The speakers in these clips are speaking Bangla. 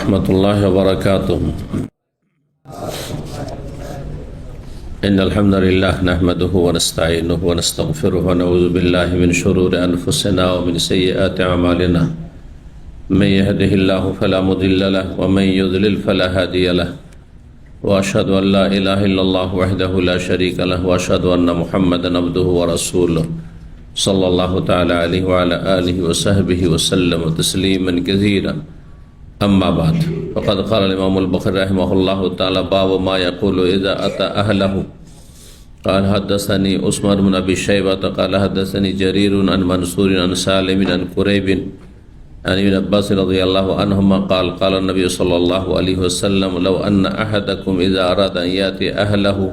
রহমতুল্লাহি ওয়া বারাকাতুহু। ইন্নাল হামদালিল্লাহ নাহমাদুহু ওয়া নাস্তাঈনুহু ওয়া নাস্তাগফিরুহু ওয়া নাউযু বিল্লাহি মিন শুরুরি আনফুসিনা ওয়া মিন সাইয়্যাতি আমালিনা। মান ইয়াহদিহিল্লাহু ফালা মুদিল্লা লাহু ওয়া মান ইউদ্লিল ফালা হাদিয়া লাহু। ওয়া আশহাদু আল লা ইলাহা ইল্লাল্লাহু ওয়াহদাহু লা শারীকা লাহু ওয়া আশহাদু আন্না মুহাম্মাদান আবদুহু ওয়া রাসূলুহু সাল্লাল্লাহু তাআলা আলাইহি ওয়া আলা আলিহি ওয়া সাহবিহি ওয়া সাল্লাম তাসলিমান কাসীরা। अम्मा बाद फ़क़द क़ाल इमाम अल-बुख़ारी रहमहुल्लाहु ताला बाबु मा यक़ूलु इज़ा अता अहलहु क़ाल हद्दसनी उस्मान बिन अबी शैबा क़ाल हद्दसनी जरीर अन मंसूर अन सालिम अन कुरैब अन इब्न अब्बास रज़ियल्लाहु अन्हुमा क़ाल क़ाल नबी सल्लल्लाहु अलैहि वसल्लम लौ अन्न अहदकुम इज़ा अरादा अन याति अहलहु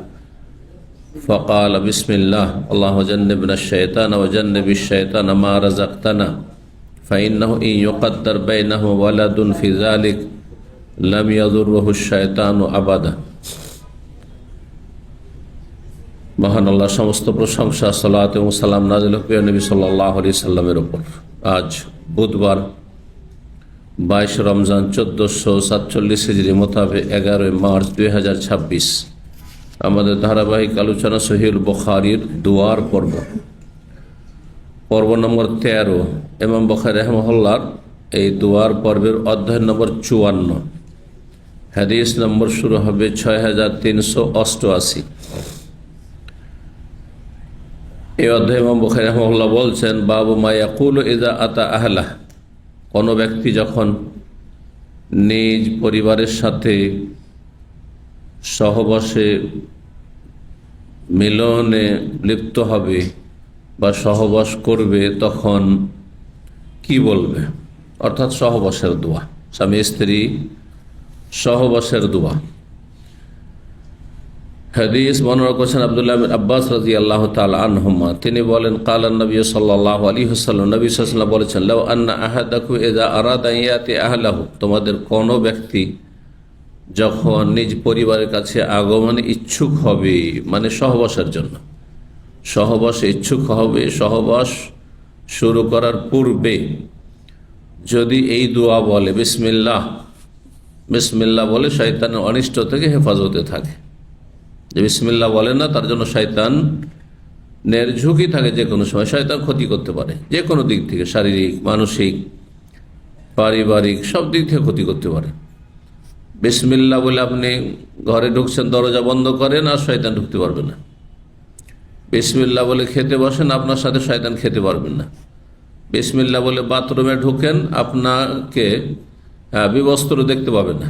फ़क़ाल बिस्मिल्लाह अल्लाहुम्मा जन्निबना अश-शैतान व जन्निबिश शैतान मा रज़क़तना फ़इन्नहु इन युक़द्दर बैनहु वलदुन फ़ी ज़ालिक लम यज़ुर्रुहु अश-शैतानु अबदा। মহান আল্লাহর সমস্ত প্রশংসা, সালাত এবং সালাম নাযিল হোক প্রিয় নবী সাল্লাল্লাহু আলাইহি সাল্লামের উপর। আজ বুধবার 22 রমজান 1447 হিজরি মোতাবেক 11 মার্চ 2026 আমাদের ধারাবাহিক আলোচনা সহিহুল বুখারীর দুয়ার পর্ব নম্বর 13। ইমাম বুখারী রাহিমাহুল্লাহর এই দুয়ার পর্বের অধ্যায় নম্বর 54, হাদিস নম্বর শুরু হবে 6388। এই অধ্যায় ইমাম বুখারী রাহিমাহুল্লাহ বলছেন, বাবু মা ইয়াকুলু ইযা আতা আহলাহ, কোনো ব্যক্তি যখন নিজ পরিবারের সাথে সহবাসে মিলনে লিপ্ত হবে বা সহবাস করবে তখন কি বলবে, অর্থাৎ সহবাসের দোয়া, স্বামী স্ত্রী সহবাসের দোয়া। হাদিস বর্ণনা করেছেন আব্দুল্লাহ বিন আব্বাস রাদিয়াল্লাহু তাআলা আনহুমা, তিনি বলেন ক্বালা নবী সাল্লাল্লাহু আলাইহি ওয়াসাল্লাম, নবী সাল্লাল্লাহু আলাইহি ওয়াসাল্লাম বলেছেন, লাউ আন্না আহাদাকুম ইযা আরাদা আন ইয়াতি আহলাহু, তোমাদের কোনো ব্যক্তি যখন নিজ পরিবারের কাছে আগমনে ইচ্ছুক হবে, মানে সহবাসের জন্য সহবাসে ইচ্ছুক হবে, সহবাস শুরু করার পূর্বে যদি এই দোয়া বলে বিসমিল্লাহ, বিসমিল্লাহ বলে শয়তানের অনিষ্ট থেকে হেফাজতে থাকে। যে বিসমিল্লাহ বলে না তার জন্য শয়তানের ঝুঁকি থাকে, যে কোনো সময় শয়তান ক্ষতি করতে পারে, যে কোনো দিক থেকে, শারীরিক, মানসিক, পারিবারিক, সব দিক থেকে ক্ষতি করতে পারে। বিসমিল্লাহ বলে আপনি ঘরে ঢুকছেন, দরজা বন্ধ করেন, আর শয়তান ঢুকতে পারবে না। বিসমিল্লাহ বলে খেতে বসেন, আপনার সাথে শয়তান খেতে পারবেন না। বিসমিল্লাহ বলে বাথরুমে ঢুকেন, আপনাকে বিবস্ত্র দেখতে পাবেন না,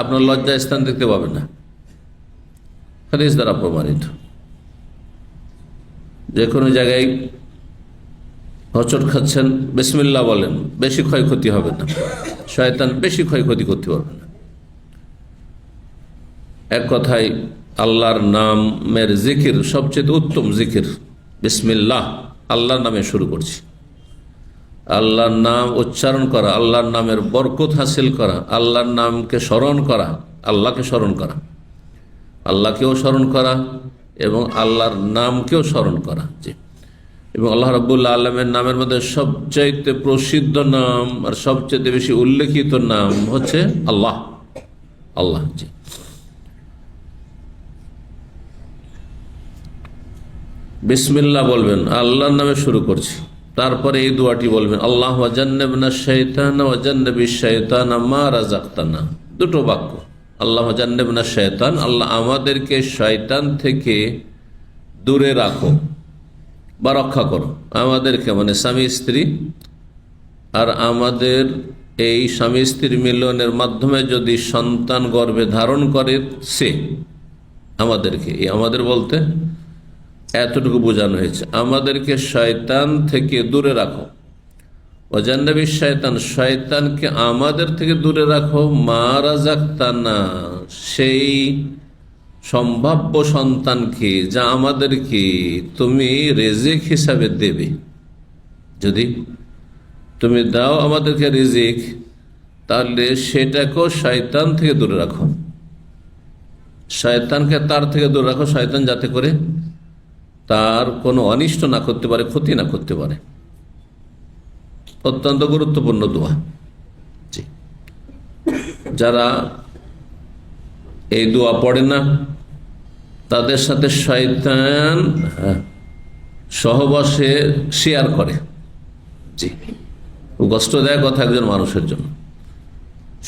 আপনার লজ্জা স্থান দেখতে পাবেন না। হাদিস দ্বারা প্রমাণিত। যে কোনো জায়গায় হোঁচট খাচ্ছেন, বিসমিল্লাহ বলেন, বেশি ক্ষয়ক্ষতি হবে না, শয়তান বেশি ক্ষয়ক্ষতি করতে পারবে না। এক কথায় আল্লাহর নামের জিকির সবচেয়ে উত্তম জিকির বিসমিল্লাহ, আল্লাহর নামে শুরু করছি। আল্লাহর নাম উচ্চারণ করা, আল্লাহর নামের বরকত হাসিল করা, আল্লাহর নামকে স্মরণ করা, আল্লাহকে স্মরণ করা, আল্লাহকেও স্মরণ করা এবং আল্লাহর নামকেও স্মরণ করা। জি, এবং আল্লাহ রাব্বুল আলামিনের নামের মধ্যে সবচাইতে প্রসিদ্ধ নাম আর সবচেয়ে বেশি উল্লেখিত নাম হচ্ছে আল্লাহ। আল্লাহ, জি। বিসমিল্লাহ বলবেন, আল্লাহর নামে শুরু করছি, তারপরে এই দোয়াটি বলবেন, আল্লাহুম্মা জান্নিবনা শাইতানা ওয়া জান্নিবিশ শাইতানা মা রাযাকতানা। দুটো বাক্য, আল্লাহুম্মা জান্নিবনা শাইতান, আল্লাহ আমাদেরকে শয়তান থেকে দূরে রাখো বা রক্ষা করো, আমাদেরকে মানে স্বামী স্ত্রী, আর আমাদের এই স্বামী স্ত্রীর মিলনের মাধ্যমে যদি সন্তান গর্ভে ধারণ করে সে, আমাদেরকে, এই আমাদের বলতে এতটুকু বোঝানো হয়েছে, আমাদেরকে শয়তান থেকে দূরে রাখো। ও জান্নাবিশ শয়তান, শয়তানকে আমাদের থেকে দূরে রাখো, মা রাযাকতানা, সেই সম্ভাব্য সন্তানকে যা আমাদেরকে তুমি রিজিক হিসাবে দেবে। যদি তুমি দাও আমাদেরকে রিজিক, তাহলে সেটাকেও শয়তান থেকে দূরে রাখো, শয়তানকে তার থেকে দূরে রাখো, শয়তান যাতে করে তার কোনো অনিষ্ট না করতে পারে, ক্ষতি না করতে পারে। অত্যন্ত গুরুত্বপূর্ণ দোয়া। জি, যারা এই দোয়া পড়ে না তাদের সাথে শয়তান সহবাসে শেয়ার করে। জি, কষ্টদায়ক কথা একজন মানুষের জন্য।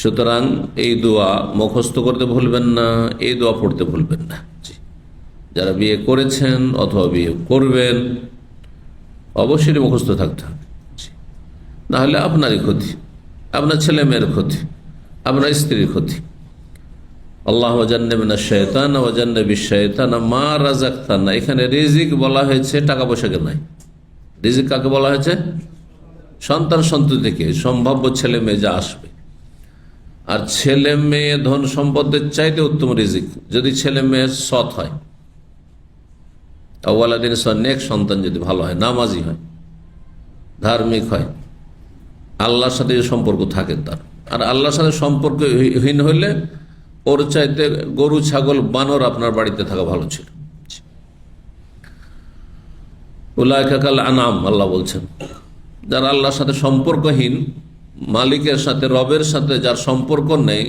সুতরাং এই দোয়া মুখস্থ করতে ভুলবেন না, এই দোয়া পড়তে ভুলবেন না। জি, যারা বিয়ে করেছেন অথবা বিয়ে করবেন অবশ্যই মুখস্থ থাকতে হবে। না হলে আপনারই ক্ষতি, আপনার ছেলে মেয়ের ক্ষতি, আপনার স্ত্রীর ক্ষতি। আল্লাহু জান্নিবনা শাইতান ওয়া জান্নিবিশ শাইতানা মা রাযাকতানা। এখানে রিজিক বলা হয়েছে, টাকা পয়সাকে নাই। রিজিক কাকে বলা হয়েছে? সন্তান সন্ততিকে, সম্ভাব্য ছেলে মেয়ে যা আসবে। আর ছেলে মেয়ে ধন সম্পদের চাইতে উত্তম রিজিক যদি ছেলে মেয়ে সৎ হয়, আওয়ালাদিন নেক সন্তান যদি ভালো হয়, নামাজি হয়, ধার্মিক হয়, আল্লাহর সাথে সম্পর্ক থাকে তার। আর আল্লাহর সাথে সম্পর্কহীন হইলে ওর চাইতে গরু ছাগল বানর আপনার বাড়িতে থাকা ভালো ছিল। উলাইকা কাল আনাম, আল্লাহ বলছেন যারা আল্লাহর সাথে সম্পর্কহীন, মালিকের সাথে রবের সাথে যার সম্পর্ক নেই,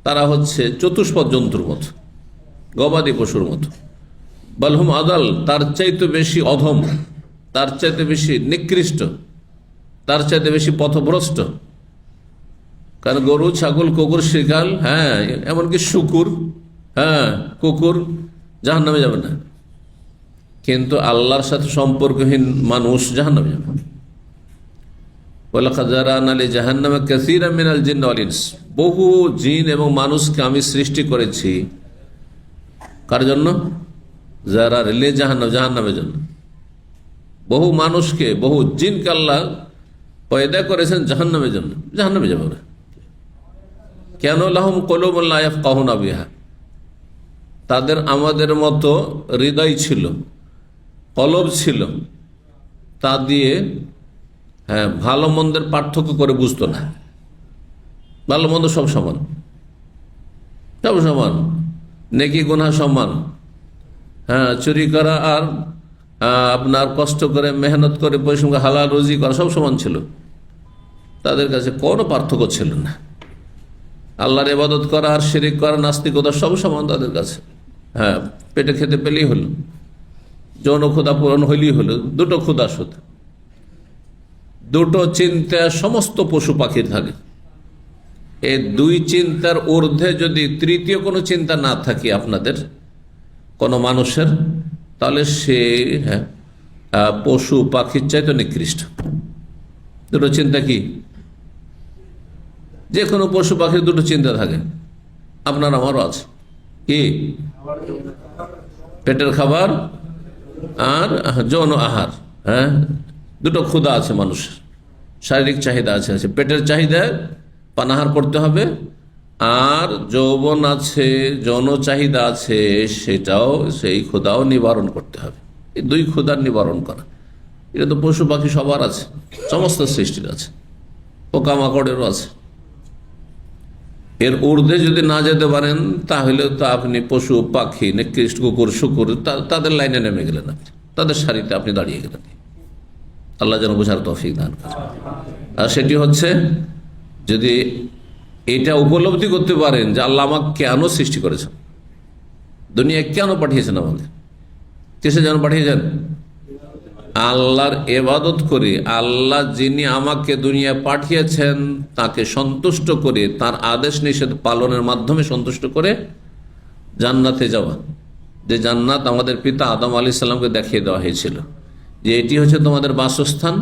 তারা হচ্ছে চতুষ্পদ জন্তুর মতো, গবাদি পশুর মতো। বালহুম আদাল, তার চাইতে বেশি অধম, তার চাইতে বেশি নিকৃষ্ট, তার চাইতে বেশি পথভ্রষ্ট। কারণ গরু ছাগল কুকুর শিকাল, হ্যাঁ এমনকি শুকুর, হ্যাঁ কুকুর জাহান্নামে যাবে না, কিন্তু আল্লাহর সাথে সম্পর্কহীন মানুষ জাহান্নামে যাবে। বহু জিন এবং মানুষকে আমি সৃষ্টি করেছি কার জন্য? যারা রেলে জাহান্নামের জন্য। বহু মানুষকে, বহু জিনকে আল্লাহ পয়দা করেছেন জাহান্নামের জন্য, জাহান্নামে যাবে ওরা। কেন? লাহুম কুলুবুন লা ইয়াফকাহুনা বিহা, তাদের আমাদের মতো হৃদয় ছিল, কলব ছিল, তা দিয়ে ভালো মন্দের পার্থক্য করে বুঝতো না। ভালো মন্দ সব সমান, সব সমান, নেকি গুনাহ সমান। হ্যাঁ, চুরি করা আর আপনার কষ্ট করে মেহনত করে পরিশ্রম করে হালাল রুজি করা সব সমান ছিল। তাদের কাছে কোনো পার্থক্য ছিল না। আল্লাহর ইবাদত করা আর শিরিক করা, নাস্তিকতা সব সমান তাদের কাছে। হ্যাঁ, পেটে খেতে পেলেই হলো, যৌন ক্ষুধা পূরণ হইলেই হলো, দুটো ক্ষুধা শুধু। দুটো চিন্তা সমস্ত পশু পাখির থাকে। এই দুই চিন্তার ঊর্ধ্বে যদি তৃতীয় কোনো চিন্তা না থাকে আপনাদের কোনো মানুষের, তাহলে সে পশু পাখির চাইতে নিকৃষ্ট। দুটো চিন্তা কি? যে কোনো পশু পাখির দুটো চিন্তা থাকে, আপনার আমারও আছে। কি? পেটের খাবার আর যৌন আহার। হ্যাঁ, দুটো ক্ষুধা আছে মানুষের, শারীরিক চাহিদা আছে। পেটের চাহিদা পানাহার করতে হবে, আর যৌবন আছে, যৌন চাহিদা আছে, সেটাও, সেই ক্ষুধাও নিবারণ করতে হবে। এই দুই ক্ষুধার নিবারণ করা, এটা তো পশু পাখি সবার আছে, সমস্ত সৃষ্টির আছে, পোকামাকড়েরও আছে। এর ঊর্ধ্বে যদি না যেতে পারেন তাহলে তো আপনি পশু পাখি, নিকৃষ্ট কুকুর শুকুর, তাদের লাইনে নেমে গেলেন, আপনি তাদের সারিতে আপনি দাঁড়িয়ে গেলেন। আল্লাহ যেন বোঝার তৌফিক দান করেন। আর সেটি হচ্ছে যদি এটা উপলব্ধি করতে পারেন যে আল্লাহ আমাকে কেন সৃষ্টি করেছেন, দুনিয়ায় কেন পাঠিয়েছেন, আমাকে কিসে যেন পাঠিয়েছেন? আল্লাহর ইবাদত করে, আল্লাহ যিনি আমাকে দুনিয়ায় পাঠিয়েছেন তাকে সন্তুষ্ট করে, তার আদেশ নিষেধ পালনের মাধ্যমে সন্তুষ্ট করে জান্নাতে যাওয়া। যে জান্নাত আমাদের পিতা আদম আলাইহিস সালামকে দেখিয়ে দেওয়া হয়েছিল যে এটি হচ্ছে তোমাদের বাসস্থান,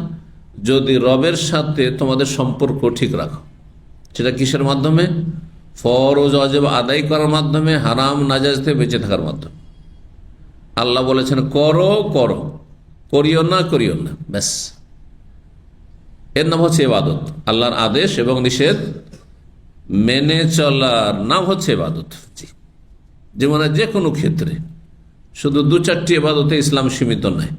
যদি রবের সাথে তোমাদের সম্পর্ক ঠিক রাখো। সেটা কিসের মাধ্যমে? ফরজ ওয়াজিব আদায় করার মাধ্যমে, হারাম নাজায়েজ থেকে বেঁচে থাকার মাধ্যমে। আল্লাহ বলেছেন করো করো, করিও না করিও না, ব্যাস। এর নাম হচ্ছে ইবাদত। আল্লাহর আদেশ এবং নিষেধ মেনে চলার নাম হচ্ছে ইবাদত। জীবনে যে কোনো ক্ষেত্রে, শুধু দু চারটি ইবাদতে ইসলাম সীমিত নয়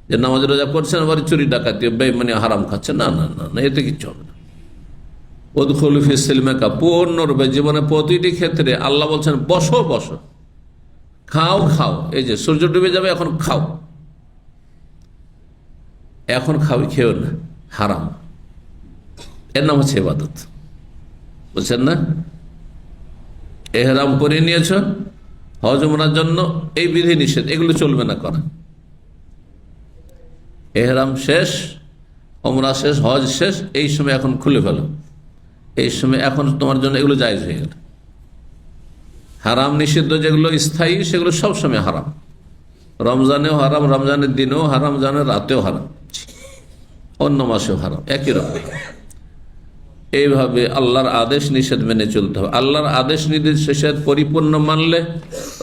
যে নামাজ রোজা করছেন আবার চুরি ডাকাতি বেঈমানি হারাম খাচ্ছে, না না না না, এতে কিচ্ছু হবে না। উদখুলু ফিস সিলমি পূর্ণরূপে জীবনে প্রতিটি ক্ষেত্রে আল্লাহ বলছেন বসো বসো, খাও খাও। এই যে সূর্য ডুবে যাবে, এখন খাও, এখন খাও, খেও না, হারাম। এর নাম হচ্ছে ইবাদত, বুঝছেন না? এহরাম করে নিয়েছ হজ উমরার জন্য, এই বিধি নিষেধ এগুলো চলবে না করা। এহরাম শেষ, উমরা শেষ, হজ শেষ, এই সময় এখন খুলে ফেলো, এই সময় এখন তোমার জন্য এগুলো জায়েজ হয়ে গেল। হারাম নিষিদ্ধ যেগুলো স্থায়ী সেগুলো সব সময় হারাম, রমজানেও হারাম, রমজানের দিনেও হারাম, রমজানের রাতেও হারাম, অন্য মাসেও হারাম, একই রকম। এইভাবে আল্লাহর আদেশ নিষেধ মেনে চলতে হবে। আল্লাহর আদেশ নিষেধ পরিপূর্ণ মানলে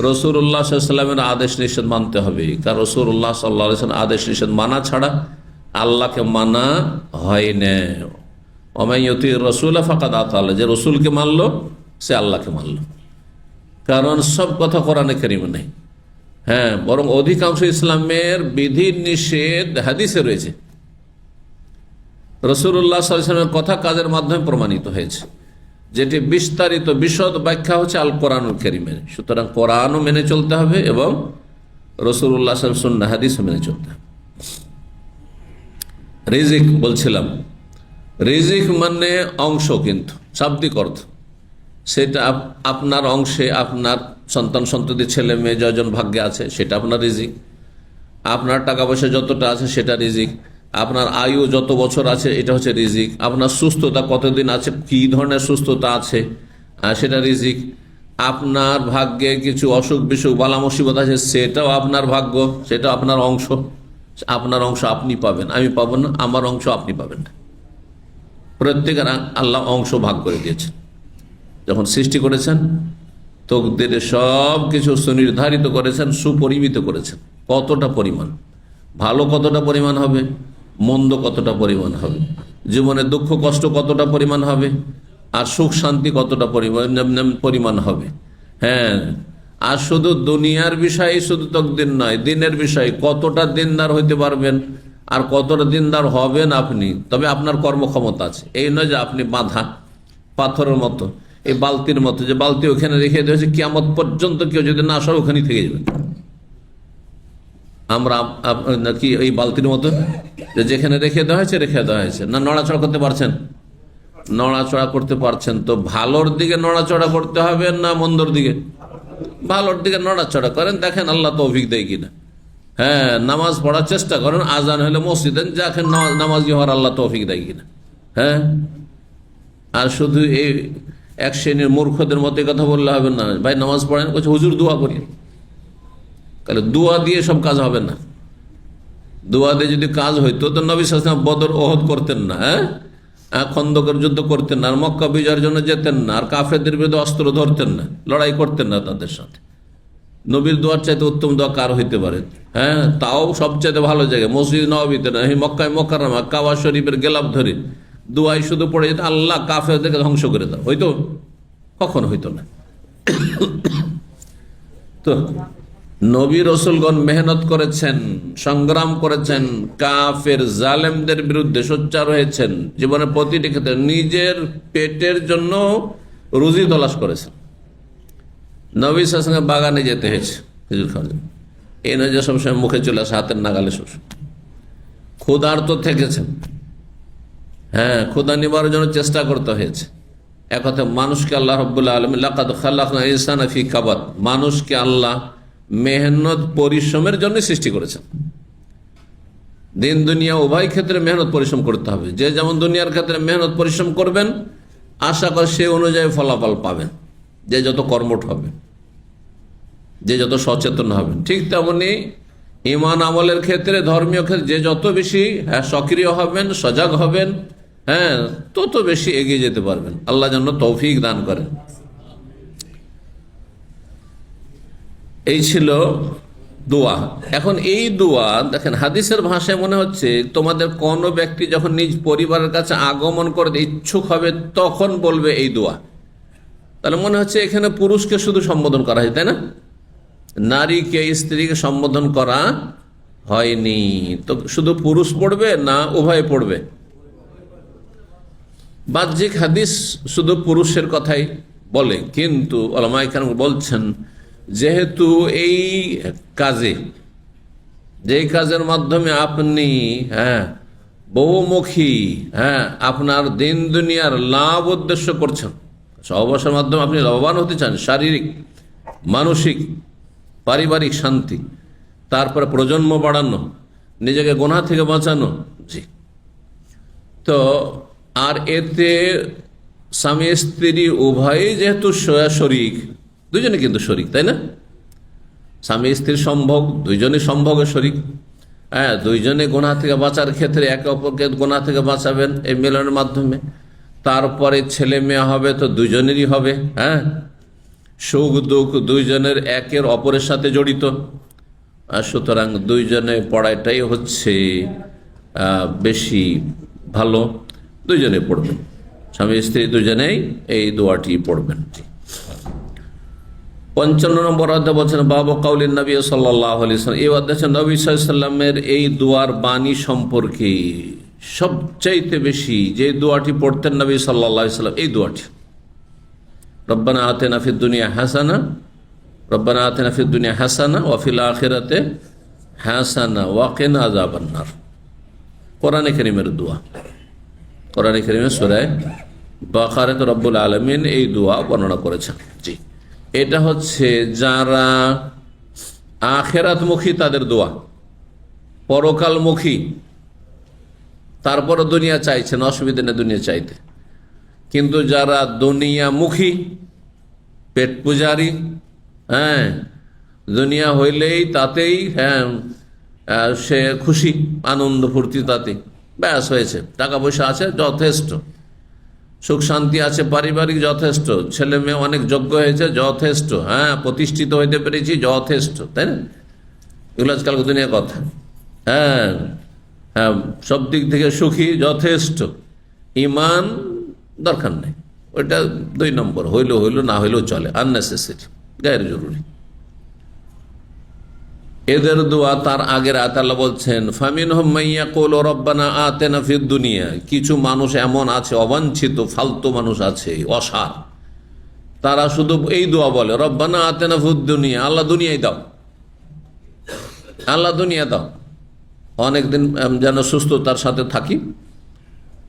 রাসূলুল্লাহ সাল্লাল্লাহু আলাইহি ওয়াসাল্লামের আদেশ নিষেধ মানতে হবে, কারণ রাসূলুল্লাহ সাল্লাল্লাহু আলাইহি ওয়াসাল্লাম আদেশ নিষেধ মানা ছাড়া আল্লাহকে মানা হয় না। ওয়া ইউতির রাসূলা ফাকাদ আতা আল্লাহ, যে রাসূলকে মানলো সে আল্লাহকে মানলো। কারণ সব কথা কোরআনে কারিমে নেই, হ্যাঁ, বরং অধিকাংশ ইসলামের বিধি নিষেধ হাদিসে রয়েছে। রাসূলুল্লাহ সাল্লাল্লাহু আলাইহি ওয়াসাল্লামের কথা কাজের মাধ্যমে প্রমাণিত হয়েছে, যেটি বিস্তারিত বিশদ ব্যাখ্যা হচ্ছে আল কোরআনুল কারীমে। সুতরাং কোরআনও মেনে চলতে হবে এবং রাসূলুল্লাহ সাল্লাল্লাহু আলাইহি ওয়াসাল্লাম সুন্নাহ হাদিসও মেনে চলতে হবে। রিজিক বলছিলাম, রিজিক মানে অংশ, কিন্তু শাব্দিক অর্থ সেটা আপনার অংশে, আপনার সন্তান সন্ততি ছেলে মেয়ে যজন ভাগ্যে আছে সেটা আপনার রিজিক, আপনার টাকা পয়সা যতটা আছে সেটা রিজিক, আপনার আয়ু যত বছর আছে এটা হচ্ছে রিজিক, আপনার সুস্থতা কতদিন আছে, কি ধরনের সুস্থতা আছে সেটা রিজিক, আপনার ভাগ্যে কিছু অসুখ বিসুখ বালা মুসিবত আছে সেটাও আপনার ভাগ্য, সেটাও আপনার অংশ। আপনার অংশ আপনি পাবেন, আমি পাবো না, আমার অংশ আপনি পাবেন না। প্রত্যেকের আল্লাহ অংশ ভাগ করে দিয়েছেন যখন সৃষ্টি করেছেন, তকদিরে সব কিছু সুনির্ধারিত করেছেন, সুপরিমিত করেছেন। কতটা পরিমাণ ভালো, কতটা পরিমাণ হবে, মন্দ কতটা পরিমাণ হবে, জীবনে দুঃখ কষ্ট কতটা পরিমাণ হবে, আর সুখ শান্তি কতটা পরিমাণ হবে। হ্যাঁ, আর শুধু দুনিয়ার বিষয়ে শুধু তকদির নয়, দিনের বিষয় কতটা দিনদার হইতে পারবেন আর কতটা দিনদার হবেন আপনি, তবে আপনার কর্মক্ষমতা আছে। এই নয় যে আপনি বাঁধা পাথরের মতো, এই বালতির মতো, যে বালতি ওখানে রেখে দিয়েছে কিয়ামত পর্যন্ত কেউ যদি না আসে ওখানেই থেকে যাবে। আমরা কি এই বালতির মতো যে যেখানে রেখে দেওয়া হয়েছে না, নড়াচড়া করতে পারছেন? নড়াচড়া করতে পারছেন তো ভালোর দিকে নড়াচড়া করতে হবে না মন্দর দিকে? ভালোর দিকে নড়াচড়া করেন, দেখেন আল্লাহ তৌফিক দেয় কিনা। হ্যাঁ, নামাজ পড়ার চেষ্টা করেন, আজান হলে মসজিদে দেখেন নামাজি হওয়ার আল্লাহ তৌফিক দেয় কিনা। হ্যাঁ, আর শুধু এই এক শ্রেণীর মূর্খদের মতো কথা বললে হবে না, ভাই নামাজ পড়েন, বলছে হুজুর দোয়া করি। তাহলে দোয়া দিয়ে সব কাজ হবে না। দোয়া দিয়ে যদি কাজ হইতো তো নবী সাল্লাল্লাহু আলাইহি ওয়াসাল্লাম বদর ওহদ করতেন না, খন্দকের যুদ্ধ করতেন না, আর মক্কা বিজয়ের জন্য যেতেন না, আর কাফেরদের বিরুদ্ধে অস্ত্র ধরতেন না, লড়াই করতেন না তাদের সাথে। নবীর দোয়ার চাইতে উত্তম দোয়া কার হইতে পারে? হ্যাঁ, তাও সবচাইতে ভালো জায়গায় মসজিদ নববীতে না, মক্কায় মুকাররমা কাবা শরীফের গেলাপ ধরে দোয়াই শুধু পড়ে যেত, আল্লাহ কাফেরদেরকে ধ্বংস করে দাও, হইতো? কখনো হইতো না। তো নবী রাসূলগণ মেহনত করেছেন, সংগ্রাম করেছেন, কাফের জালেমদের বিরুদ্ধে সোচ্চার হয়েছেন, জীবনের প্রতিটি ক্ষেত্রে নিজের পেটের জন্য রুজি তলাশ করেছেন। নবী সাল্লাল্লাহু আলাইহি ওয়াসাল্লাম বাগানে যেতে হয়েছে খেজুর খাওয়ার জন্য, এই নয় যে সবসময় মুখে চলে আসে, হাতের নাগালে সবসময়। ক্ষুধার্ত থেকেছেন, হ্যাঁ, ক্ষুধা নিবারণের জন্য চেষ্টা করতে হয়েছে। এক কথা, মানুষকে আল্লাহ রাব্বুল আলামিন লাকাদ খালাকনাল ইনসানা ফি কাবাদ, মানুষকে আল্লাহ মেহনত পরিশ্রমের জন্য সৃষ্টি করেছেন। দিন দুনিয়া উভয় ক্ষেত্রে মেহনত পরিশ্রম করতে হবে। যে যেমন দুনিয়ার ক্ষেত্রে মেহনত পরিশ্রম করবেন, আশা করে সে অনুযায়ী ফলাফল পাবেন। যে যত কর্মঠ হবে, যে যত সচেতন হবেন, ঠিক তেমনি ঈমান আমলের ক্ষেত্রে, ধর্মীয় ক্ষেত্রে যে যত বেশি সক্রিয় হবেন, সজাগ হবেন, হ্যাঁ, তত বেশি এগিয়ে যেতে পারবেন। আল্লাহ যেন তৌফিক দান করেন। এই ছিল দোয়া। এখন এই দোয়া দেখেন, হাদিসের ভাষায় মনে হচ্ছে তোমাদের কোন ব্যক্তি যখন নিজ পরিবারের কাছে আগমন করতে ইচ্ছুক হবে তখন বলবে এই দোয়া। তাহলে মনে হচ্ছে এখানে পুরুষকে শুধু সম্বোধন করা হয়, তাই না? নারীকে, স্ত্রীকে সম্বোধন করা হয়নি। তো শুধু পুরুষ পড়বে না উভয় পড়বে? বাহ্যিক হাদিস শুধু পুরুষের কথাই বলে, কিন্তু উলামায়ে কেরাম বলছেন যেহেতু এই কাজে, যে কাজের মাধ্যমে আপনি বহুমুখী, আপনার দিন দুনিয়ার লাভ উদ্দেশ্য করছেন, সহবাসের মাধ্যমে আপনি লাভবান হতে চান, শারীরিক, মানসিক, পারিবারিক শান্তি, তারপরে প্রজন্ম বাড়ানো, নিজেকে গুনাহ থেকে বাঁচানো। জি, তো আর এতে স্বামী স্ত্রী উভয়ই যেহেতু শরীক, দুজনে কিন্তু শরীক, তাই না? স্বামী স্ত্রীর সম্ভোগ, দুইজনই সম্ভোগে শরীক। হ্যাঁ, দুইজনে গুনাহ থেকে বাঁচার ক্ষেত্রে একে অপরকে গুনাহ থেকে বাঁচাবেন এই মিলনের মাধ্যমে। তারপরে ছেলে মেয়ে হবে তো দুইজনেরই হবে। হ্যাঁ, সুখ দুঃখ দুইজনের একের অপরের সাথে জড়িত। সুতরাং দুইজনে পড়াটাই হচ্ছে বেশি ভালো। দুইজনে পড়বেন, স্বামী স্ত্রী দুজনেই এই দোয়াটি পড়বেন। 55 নম্বর অধ্যায় বলছেন বাবু কাউলিন নবী সাল্লাল্লাহু আলাইহি ওয়াসাল্লাম। এই অধ্যায় নবী সাল্লাল্লাহু আলাইহি ওয়াসাল্লামের এই দোয়ার বাণী সম্পর্কে সবচাইতে বেশি যে দোয়াটি পড়তেন নবী সাল্লাল্লাহু আলাইহি ওয়াসাল্লাম, এই দোয়াটি, রব্বানা আতিনা ফিদ দুনিয়া হাসানা, রব্বানা আতিনা ফিদ দুনিয়া হাসানা ওয়া ফিল আখিরাতি হাসানা ওয়া কিনা আযাবান নার। কোরআনে কারীমের দোয়া, কোরআনে কারীমের সূরা বাকারাতে রব্বুল আলামিন এই দোয়া বর্ণনা করেছেন। জি, এটা হচ্ছে যারা আখিরাতমুখী তাদের দোয়া, পরকালমুখী, তারপর দুনিয়া চাইছেন, অসুবিধা নেই দুনিয়া চাইতে। কিন্তু যারা দুনিয়ামুখী, পেট পূজারী, হ্যাঁ, দুনিয়া হইলেই তাতেই সে খুশি, আনন্দ ফুর্তি তাতে, ব্যাস হয়েছে, টাকা পয়সা আছে যথেষ্ট, সুখ শান্তি আছে পারিবারিক যথেষ্ট, ছেলে মেয়ে অনেক যোগ্য হয়েছে যথেষ্ট, হ্যাঁ, প্রতিষ্ঠিত হইতে পেরেছি যথেষ্ট, তাই না? এগুলো আজকাল দুনিয়ার কথা। হ্যাঁ হ্যাঁ, সব দিক থেকে সুখী যথেষ্ট, ইমান দরকার নেই, ওইটা 2 নম্বর, হইলেও হইলো, না হইলেও চলে, আননেসেসারি, গায়ের জরুরি। এদের দোয়া তার আগের আয়াতে আল্লাহ বলছেন ফামিনহুম মাইয়াকুলু রব্বানা আতিনা ফিদ দুনিয়া, কিছু মানুষ এমন আছে, অবাঞ্ছিত ফালতু মানুষ আছে, অসার, তারা শুধু এই দোয়া বলে রব্বানা আতিনা ফিদ দুনিয়া, আল্লাহ দুনিয়ায় দাও, আল্লাহ দুনিয়া দাও, অনেকদিন যেন সুস্থতার সাথে থাকি,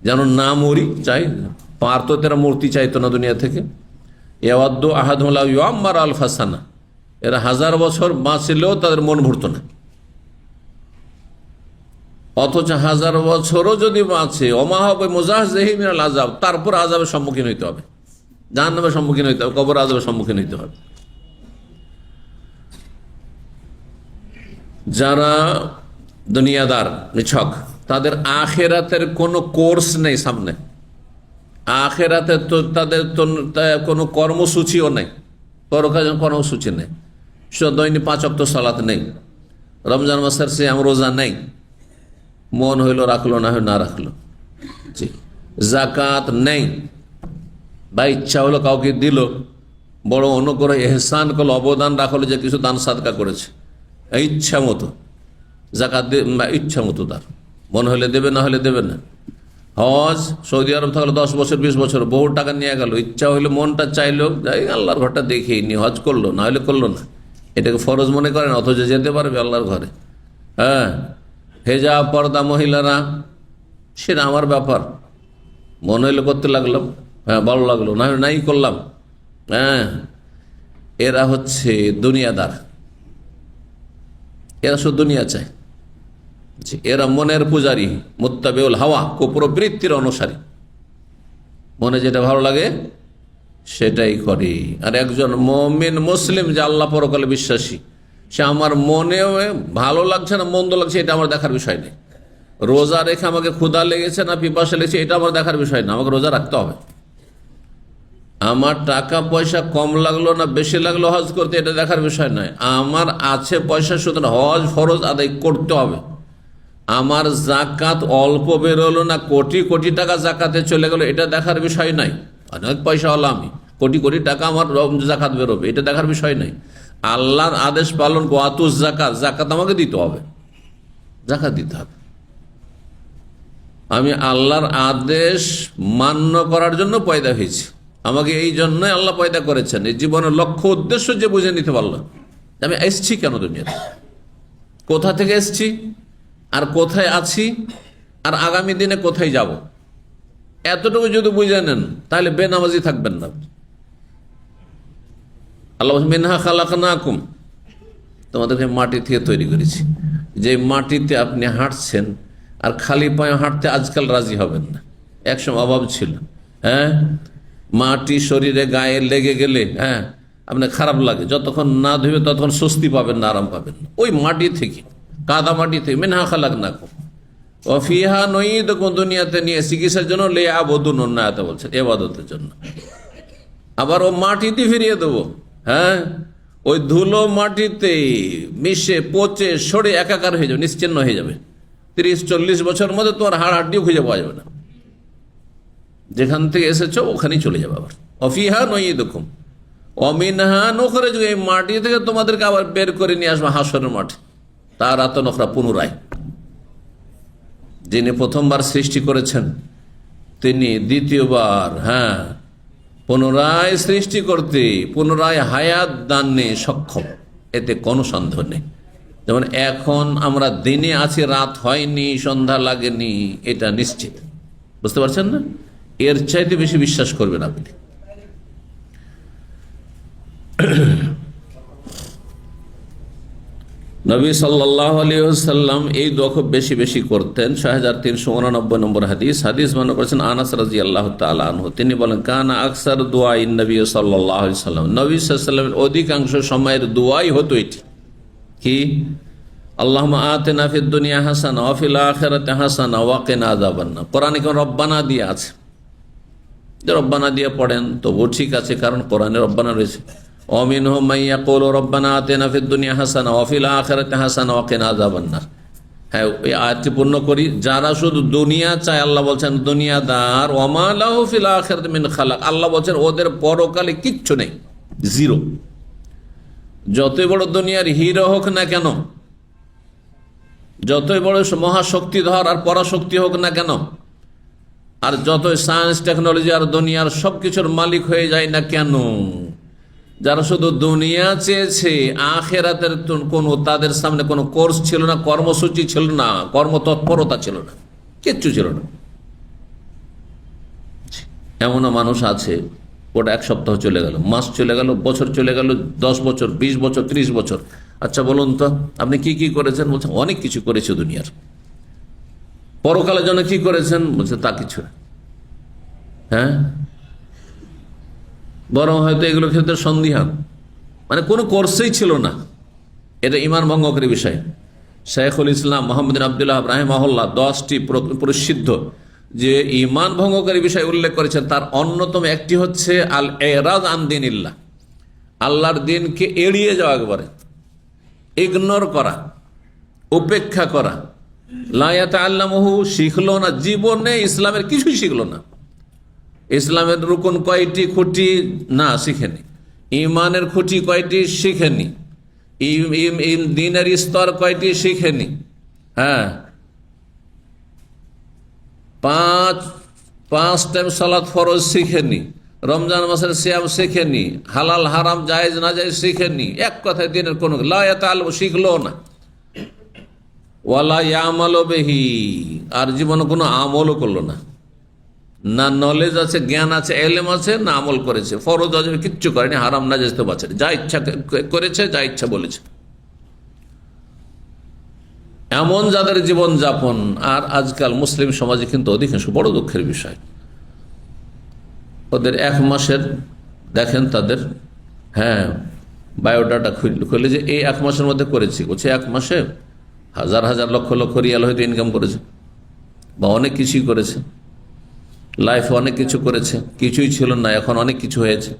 যেন না মরি, চাই পারতো তারা মূর্তি চাইতো না দুনিয়া থেকে। ইয়াওয়াদ্দু আহাদুহুম লাউ ইউআম্মার আলফা সানা, এরা 1000 বছর বাঁচলেও তাদের মন ভরতো না, অথচ 1000 বছরও যদি বাঁচে ওমা হবে মুজাহজিহি মিনাল আযাব, তারপর আযাবের সম্মুখীন হইতে হবে, জাহান্নামের সম্মুখীন হইতে হবে, কবর আযাবের সম্মুখীন হইতে হবে। যারা দুনিয়াদার নিছক, তাদের আখিরাতের কোনো কোর্স নেই সামনে, আখিরাতে তো তাদের কোনো কর্মসূচিও নেই, পরকালীন কর্মসূচি নেই, দৈনিক 5 ওয়াক্ত সালাত নেই, রমজান মাসের সিয়াম রোজা নেই, মন হইলো রাখলো, না হইলো না রাখলো। জি, যাকাত নেই, বা ইচ্ছা হলো কাউকে দিল, বড় অনুগ্রহ এহসান করলো, অবদান রাখলো যে কিছু দান সাদকা করেছে, ইচ্ছা মতো যাকাত ইচ্ছা মতো, তার মন হলে দেবে, না হলে দেবে না। হজ, সৌদি আরব থাকলো 10 বছর 20 বছর, বহু টাকা নিয়ে গেল, ইচ্ছা হইলো, মনটা চাইলো, যাই আল্লাহর ঘরটা দেখেই নি, হজ করলো, না হলে করলো না, এটাকে ফরজ মনে করেন, অথচ যেতে পারবে আল্লাহর ঘরে। হ্যাঁ, হেজাব পর্দা মহিলারা, সেটা আমার ব্যাপার, মন হইলে করতে লাগলাম, হ্যাঁ ভালো লাগলো, না হলে নাই করলাম। হ্যাঁ, এরা হচ্ছে দুনিয়াদার, এরা শুধু দুনিয়া চায়। এরা মনের পূজারী, মুত্তাবিউল হাওয়া, কুপ্রবৃত্তির অনুসারী, মনে যেটা ভালো লাগে সেটাই করে। আর একজন মুমিন মুসলিম যে আল্লাহ পরকালে বিশ্বাসী, সে আমার মনে ভালো লাগছে না মন্দ লাগছে এটা আমার দেখার বিষয় নেই, রোজা রেখে আমাকে ক্ষুধা লেগেছে না পিপাসা লেগেছে এটা আমার দেখার বিষয় না, আমাকে রোজা রাখতে হবে। আমার টাকা পয়সা কম লাগলো না বেশি লাগলো হজ করতে, এটা দেখার বিষয় নয়। আমার আছে পয়সা, সুতরাং হজ ফরজ আদায় করতে হবে। আমার জাকাত অল্প বেরোলো না কোটি কোটি টাকা জাকাতে চলে গেল, এটা দেখার বিষয় নাই। অনেক পয়সা হলো, আমি কোটি কোটি টাকা আমার জাকাত বেরোবে, এটা দেখার বিষয় নাই। আল্লাহর আদেশ পালন, ওয়াতুজ জাকাত, জাকাত আমাকে দিতে হবে, জাকাত দিতে হবে। আমি আল্লাহর আদেশ মান্য করার জন্য পয়দা হয়েছি, আমাকে এই জন্যই আল্লাহ পয়দা করেছেন। এই জীবনের লক্ষ্য উদ্দেশ্য যে বুঝে নিতে পারলাম, আমি এসছি কেন দুনিয়াতে, কোথা থেকে এসছি, আর কোথায় আছি, আর আগামী দিনে কোথায় যাব, এতটুকু যদি বুঝে নেন তাহলে বেনামাজি থাকবেন না। আল্লাহ বলছেন মিনহা খালাকনাকুম, তোমাদেরকে মাটি থেকে তৈরি করেছি। যে মাটিতে আপনি হাঁটছেন, আর খালি পায়ে হাঁটতে আজকাল রাজি হবেন না, একসময় অভাব ছিল। হ্যাঁ, মাটি শরীরে গায়ে লেগে গেলে আপনার খারাপ লাগে, যতক্ষণ না ধুবে ততক্ষণ স্বস্তি পাবেন না, আরাম পাবেন না। ওই মাটি থেকে, কাদা মাটি থেকে, মিনহা খালাকনাকুম ওয়াফিহা নুঈদুকুম, দুনিয়াতে নিয়ে চিকিৎসার জন্য, লিয়াবুদুন, আয়াতে বলছেন ইবাদতের জন্য। আবার ও মাটিতে ফিরিয়ে দেবো। হ্যাঁ, ওই ধুলো মাটিতে মিশে পচে সরে একাকার হয়ে যাবে, নিশ্চিন্ন হয়ে যাবে। 30-40 বছর মধ্যে তোমার হাড় হাড্ডিও খুঁজে পাওয়া যাবে না, যেখান থেকে এসেছো ওখানেই চলে যাবে। আবার অফিহা নুঈদুকুম অমিনহা নুখরিজুকুম, এই মাটি থেকে তোমাদেরকে আবার বের করে নিয়ে আসবো হাসরের মাঠে। তার আতনখরা, পুনরায়। যিনি প্রথমবার সৃষ্টি করেছেন তিনি দ্বিতীয়বার পুনরায় সৃষ্টি করতে, পুনরায় হায়াত দানে সক্ষম, এতে কোনো সন্দেহ নেই। যেমন এখন আমরা দিনে আছি, রাত হয়নি, সন্ধ্যা লাগেনি, এটা নিশ্চিত। বুঝতে পারছেন না? এর চাইতে বেশি বিশ্বাস করবেন আপনি। নবী সাল্লাল্লাহু আলাইহি ওয়াসাল্লাম এই দোয়া খুব বেশি বেশি করতেন। 6389 নম্বর হাদিস বর্ণনা করেছেন আনাস রাদিয়াল্লাহু তাআলা আনহু। তিনি বলেন, কানা আকসার দুআইন নবী সাল্লাল্লাহু আলাইহি ওয়াসাল্লাম, নবী সাল্লাল্লাহু আলাইহি ওয়াসাল্লামের অধিকাংশ সময়ের দুআই হতো এটি কি, আল্লাহুম্মা আতিনা ফিদ দুনিয়া হাসানা ওয়া ফিল আখিরাতি হাসানা ওয়া কিনা আযাবান্নার। কোরআনে কোন রব্বানা দিয়ে আছে, যে রব্বানা দিয়ে পড়েন তবুও ঠিক আছে, কারণ কোরআনে রব্বানা রয়েছে। ওয়ামিনহুম মান ইয়াকুলু রব্বানা আতিনা ফিদ দুনিয়া হাসানা ওয়া ফিল আখিরাতি হাসানা ওয়া কিনা আযাবান্নার। হ্যাঁ, এই আয়াতটি পূর্ণ করি। যারা শুধু দুনিয়া চায়, আল্লাহ বলছেন দুনিয়াদার, ওয়া মা লাহু ফিল আখিরাতি মিন খালাক, আল্লাহ বলছেন ওদের পরকালে কিচ্ছু নেই, জিরো। যতই বড় দুনিয়ার হিরো হোক না কেন, যতই বড় মহাশক্তিধর আর পরাশক্তি হোক না কেন, আর যতই সায়েন্স টেকনোলজি আর দুনিয়ার সবকিছুর মালিক হয়ে যায় না কেন, যারা শুধু দুনিয়া চেয়েছে, আখেরাতের কোনো, তাদের সামনে কোনো কোর্স ছিল না, কর্মসূচি ছিল না, কর্মতৎপরতা ছিল না, কিচ্ছু ছিল না। এমনও মানুষ আছে, ওটা 1 সপ্তাহ চলে গেল, মাস চলে গেল, বছর চলে গেল, 10 বছর, 20 বছর, 30 বছর। আচ্ছা বলুন তো আপনি কি কি করেছেন? বলছেন অনেক কিছু করেছে দুনিয়ার। পরকালের জন্য কি করেছেন? বলছে তা কিছু না। হ্যাঁ, বরং হয়তো এগুলোর ক্ষেত্রে সন্দিহান, মানে কোনো কোর্সেই ছিল না। এটা ঈমান ভঙ্গকারী বিষয়। শাইখুল ইসলাম মুহাম্মদ বিন আব্দুল্লাহ রাহিমাহুল্লাহ 10টি প্রসিদ্ধ যে ঈমান ভঙ্গকারী বিষয় উল্লেখ করেছেন, তার অন্যতম একটি হচ্ছে আল ইরাদ আন দীনিল্লাহ, আল্লাহর দিনকে এড়িয়ে যাওয়া, একবারে ইগনোর করা, উপেক্ষা করা। লা ইয়াতাআল্লামুহু, শিখলো না, জীবনে ইসলামের কিছুই শিখলো না। ইসলামের রুকন কয়টি, খুঁটি না শিখেনি, ইমানের খুঁটি কয়টি শিখেনি, দ্বীনের স্তর কয়টি শিখেনি। হ্যাঁ, 5 টাইম সালাত ফরজ শিখেনি, রমজান মাসের সিয়াম শিখেনি, হালাল হারাম জায়েজ না জায়েজ শিখেনি। এক কথায় দিনের কোনো লা ইয়াতাআল্লামু, শিখলো না। ওয়ালা ইয়ামালু বিহি, আর জীবনে কোনো আমলও করলো না। না নলেজ আছে, জ্ঞান আছে, এলেম আছে, না আমল করেছে। ফরজ ওয়াজিব কিচ্ছু করেনি, হারাম না জায়েজ তো বাঁচেনি, যা ইচ্ছা করেছে, যা ইচ্ছা বলেছে। এমন যাদের জীবন যাপন, আর আজকাল মুসলিম সমাজে কিন্তু অধিকাংশ, বড় দুঃখের বিষয়, ওদের 1 মাসের দেখেন তাদের বায়োডাটা খুলে যে এই 1 মাসের মধ্যে করেছি, বলছে 1 মাসে হাজার হাজার লক্ষ লক্ষ রিয়াল হয়তো ইনকাম করেছে, বা অনেক কিছুই করেছে, লাইফে অনেক কিছু করেছে, কিছুই ছিল না, এখন অনেক কিছু হয়েছে।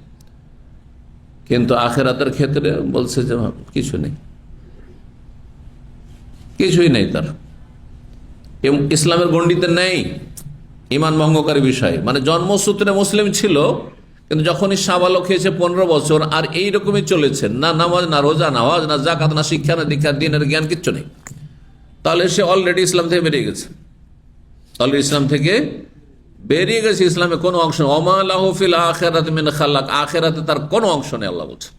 কিন্তু আখেরাতের ক্ষেত্রে বলছে যে কিছু নেই, কিছুই নেই তার। ইসলামের গণ্ডিতে নেই, ঈমান ভঙ্গকারী বিষয়। মানে জন্মসূত্রে মুসলিম ছিল, কিন্তু যখনই সাবালক হয়েছে 15 বছর, আর এইরকমই চলেছে, না নামাজ, না রোজা, না হজ, না যাকাত, না শিক্ষা, না দীক্ষা, দ্বীনের জ্ঞান কিচ্ছু নেই, তাহলে সে অলরেডি ইসলাম থেকে বেরিয়ে গেছে। অলরেডি ইসলাম থেকে বেরিয়ে গেছে, ইসলামে কোনো অংশ নেই। ওমা লাহু ফিল আখিরাতি মিন খালাক, আখিরাতে তার কোনো অংশ নেই। আল্লাহ বলছে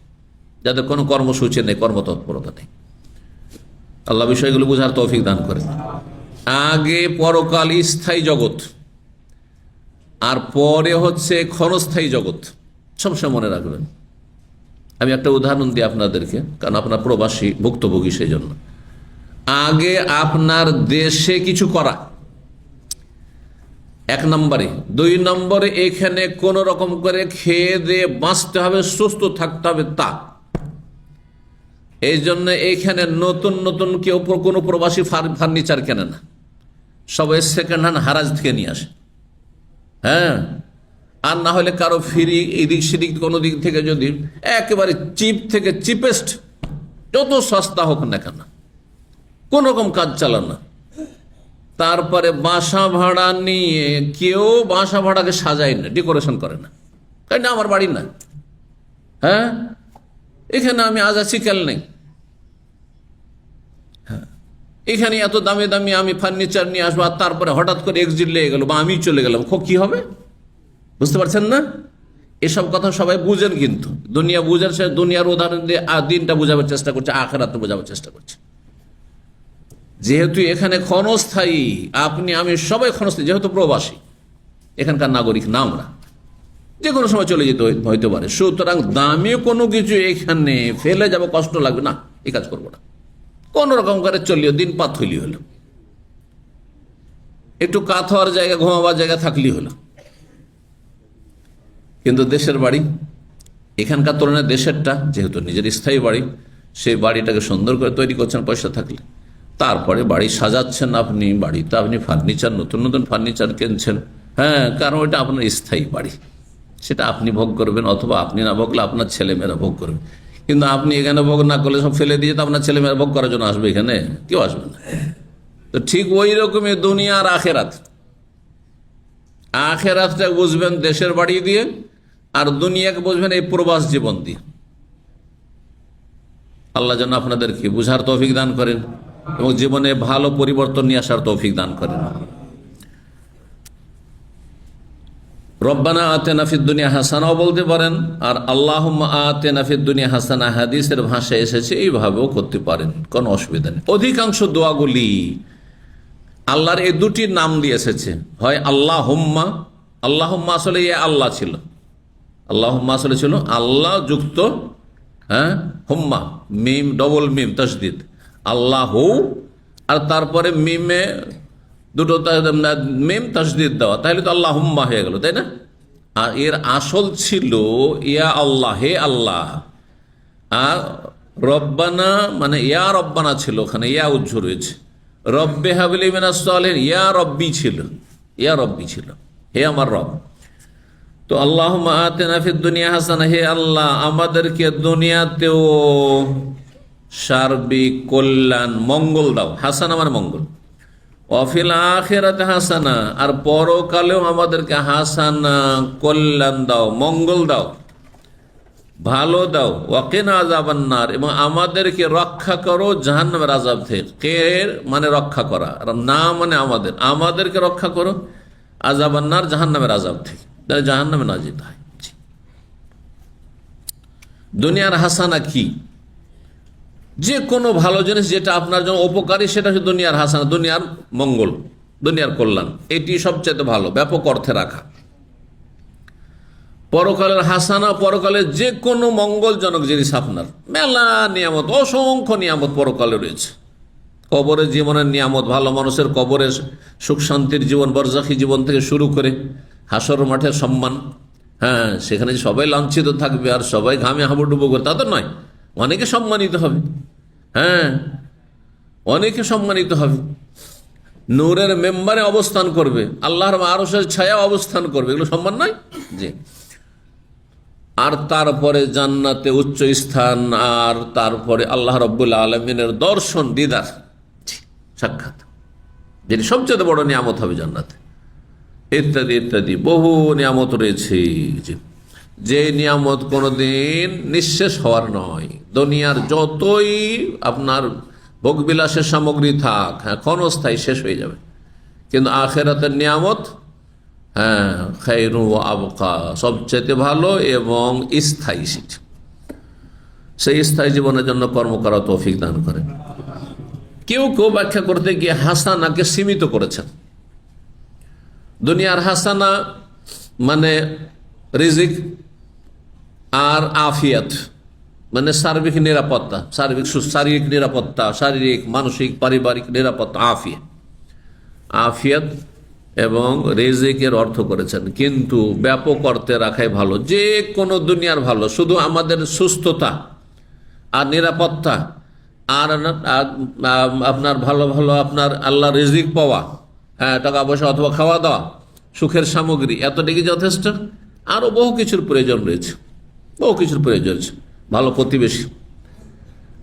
যাদের কোনো কর্মসূচি নেই, কর্মতৎপরতা নেই। আল্লাহ বিষয়গুলো বুঝার তৌফিক দান করে। আগে পরকাল স্থায়ী জগৎ, আর পরে হচ্ছে ক্ষণস্থায়ী জগৎ, সবসময় মনে রাখবেন। আমি একটা উদাহরণ দিই আপনাদেরকে, কারণ আপনার প্রবাসী ভুক্তভোগী, সেই জন্য। আগে আপনার দেশে কিছু করা, 1 নম্বরে। 2 নম্বরে এখানে কোন রকম করে খেয়ে দিয়ে বাঁচতে হবে, সুস্থ থাকতে হবে, তা এই জন্য এইখানে নতুন নতুন কেউ কোনো প্রবাসী ফার্নিচার কেনে না, সবাই সেকেন্ড হ্যান্ড হারাজ থেকে নিয়ে আসে। হ্যাঁ, আর না হলে কারো ফ্রি এদিক সেদিক কোনো দিক থেকে যদি একেবারে চিপ থেকে চিপেস্ট, যত সস্তা হোক না কেন, কোন রকম কাজ চালানো। তারপরে বাসা ভাড়া নিয়ে কেউ বাসা ভাড়াকে সাজায় না, ডেকোরেশন করে না, কারণ আমার বাড়ি না। হ্যাঁ, এখানে আমি আজ আছি কাল নেই। হ্যাঁ, এখানে এত দামি দামি আমি ফার্নিচার নিয়ে আসবো, আর তারপরে হঠাৎ করে এক্সিট লেগে গেল বা আমি চলে গেলাম, কি হবে? বুঝতে পারছেন না? এসব কথা সবাই বুঝেন, কিন্তু দুনিয়া বুঝেন, সে দুনিয়ার উদাহরণ দিয়ে দিনটা বোঝাবার চেষ্টা করছে, আখিরাত বোঝাবার চেষ্টা করছে। যেহেতু এখানে ক্ষণস্থায়ী, আপনি আমি সবাই ক্ষণস্থায়ী, যেহেতু প্রবাসী, এখানকার নাগরিক না আমরা, যে কোনো সময় চলে যেতে হইতে পারে। সুতরাং দামি কোনো কিছু এখানে ফেলে যাব, কষ্ট লাগবে না, এই কাজ করবো না। কোন রকম করে চলিও, দিন পাত হইলি হলো, একটু কাত হওয়ার জায়গা, ঘুমাবার জায়গা থাকলেই হলো। কিন্তু দেশের বাড়ি, এখানকার তুলনায় দেশেরটা যেহেতু নিজের স্থায়ী বাড়ি, সেই বাড়িটাকে সুন্দর করে তৈরি করছেন পয়সা থাকলে, তারপরে বাড়ি সাজাচ্ছেন আপনি, বাড়িতে আপনি ফার্নিচার, নতুন নতুন ফার্নিচার কিনছেন। হ্যাঁ, কারণ ওইটা আপনার স্থায়ী বাড়ি, সেটা আপনি ভোগ করবেন, অথবা আপনি না ভোগলে আপনার ছেলেমেয়েরা ভোগ করবে। কিন্তু আপনি এখানে ভোগ না করলে সব ফেলে দিয়ে তো আপনার ছেলেমেয়েরা ভোগ করার জন্য আসবে, এখানে কেউ আসবে না। তো ঠিক ওই রকমই দুনিয়া আর আখেরাত। আখেরাতটা বুঝবেন দেশের বাড়ি দিয়ে, আর দুনিয়াকে বুঝবেন এই প্রবাস জীবন দিয়ে। আল্লাহ যেন আপনাদেরকে বুঝার তৌফিক দান করেন এবং জীবনে ভালো পরিবর্তন নিয়ে আসার তৌফিক দান করেন। রব্বানা আতেনা ফিদ দুনিয়া হাসানাও বলতে পারেন, আর আল্লাহুম্মা আতেনা ফিদ দুনিয়া হাসানা হাদিসের ভাষায় এসেছে, এইভাবেও করতে পারেন, কোনো অসুবিধা নেই। অধিকাংশ দোয়াগুলি আল্লাহর এই দুটি নাম দিয়ে এসেছে, হয় আল্লাহুম্মা, আল্লাহুম্মা আসলে আল্লাহ ছিল, আল্লাহুম্মা আসলে ছিল আল্লাহ যুক্ত হুম্মা, মিম ডবল মিম তাসদিদ, আল্লাহু, আর তারপরে মিমে দুটো মিম তাসদিদ দেওয়া, তাহলে তো আল্লাহুম্মা হয়ে গেল, তাই না? আর এর আসল ছিল ইয়া আল্লাহ, হে আল্লাহ। আর রব্বানা মানে ইয়া রব্বানা ছিল, ওখানে ইয়া উজ্জ রয়েছে। রব্বে হাবলি মিনাস সালিহিন, ইয়া রব্বি ছিল, ইয়া রব্বি ছিল, হে আমার রব। তো আল্লাহুম্মা আতিনা ফিদ দুনিয়া হাসানা, হে আল্লাহ আমাদেরকে দুনিয়াতেও সার্বিক কল্যাণ মঙ্গল দাও, হাসানা মানে মঙ্গল। ওয়াফিল আখিরাতে হাসানা, আর পরকালেও আমাদেরকে হাসানা কল্যাণ দাও, মঙ্গল দাও, ভালো দাও। ওয়াকিনা আযাবান নার, এবং আমাদেরকে রক্ষা করো জাহান্নামের আযাব থেকে। কে মানে রক্ষা করা, আর না মানে আমাদের, আমাদেরকে রক্ষা করো আযাবান নার, জাহান্নামের আযাব থেকে, জাহান্নামে না যেতে হয়। দুনিয়ার হাসানা কি? যে কোনো ভালো জিনিস যেটা আপনার জন্য উপকারী, সেটা হচ্ছে দুনিয়ার হাসানা, দুনিয়ার মঙ্গল, দুনিয়ার কল্যাণ, এটি সবচেয়ে ভালো, ব্যাপক অর্থে রাখা। পরকালের হাসানা, পরকালের যে কোনো মঙ্গলজনক জিনিস, আপনার মেলা নিয়ামত, অসংখ্য নিয়ামত পরকালে রয়েছে। কবরের জীবনের নিয়ামত, ভালো মানুষের কবরের সুখ শান্তির জীবন, বরজাখী জীবন থেকে শুরু করে হাসর মাঠের সম্মান। হ্যাঁ, সেখানে সবাই লাঞ্ছিত থাকবে আর সবাই ঘামে হাবুডুবু করে, তা তো নয়, অনেকে সম্মানিত হবে। হ্যাঁ, অনেকে সম্মানিত হবে, নূরের মেম্বারে অবস্থান করবে, আল্লাহর আরশের ছায়া অবস্থান করবে, এগুলো সম্মান নয়? জি। আর তারপরে জান্নাতে উচ্চ স্থান, আর তারপরে আল্লাহ রাব্বুল আলামিনের দর্শন, দিদার, সাক্ষাৎ, যেটি সবচেয়ে বড় নিয়ামত হবে জান্নাতে, ইত্যাদি ইত্যাদি বহু নিয়ামত রয়েছে, যে নিয়ামত কোনোদিন নিঃশেষ হওয়ার নয়। দুনিয়ার যতই আপনার ভোগবিলাসের সামগ্রী থাক, হ্যাঁ, ক্ষণস্থায়ী, শেষ হয়ে যাবে। কিন্তু আখিরাতের নিয়ামত, হ্যাঁ, খায়রু ওয়া আবকা, সবচেয়ে ভালো এবং স্থায়ী। সেই স্থায়ী জীবনের জন্য কর্ম করা তৌফিক দান করেন। কেউ কেউ ব্যাখ্যা করতে গিয়ে হাসানাকে সীমিত করেছেন। দুনিয়ার হাসানা মানে রিজিক আর আফিয়াত, মানে সার্বিক নিরাপত্তা, শারীরিক নিরাপত্তা, শারীরিক, মানসিক, পারিবারিক নিরাপত্তা, আফিয়াত এবং রিজিকের অর্থ করেছেন। কিন্তু ব্যাপক অর্থে রাখাই ভালো, যে কোনো দুনিয়ার ভালো, শুধু আমাদের সুস্থতা আর নিরাপত্তা আর আপনার ভালো ভালো আপনার আল্লাহ রিজিক পাওয়া, টাকা পয়সা অথবা খাওয়া দাওয়া, সুখের সামগ্রী, এতটুকু যথেষ্ট? আরও বহু কিছুর প্রয়োজন রয়েছে, বহু কিছুর প্রয়োজন রয়েছে। ভালো প্রতিবেশী,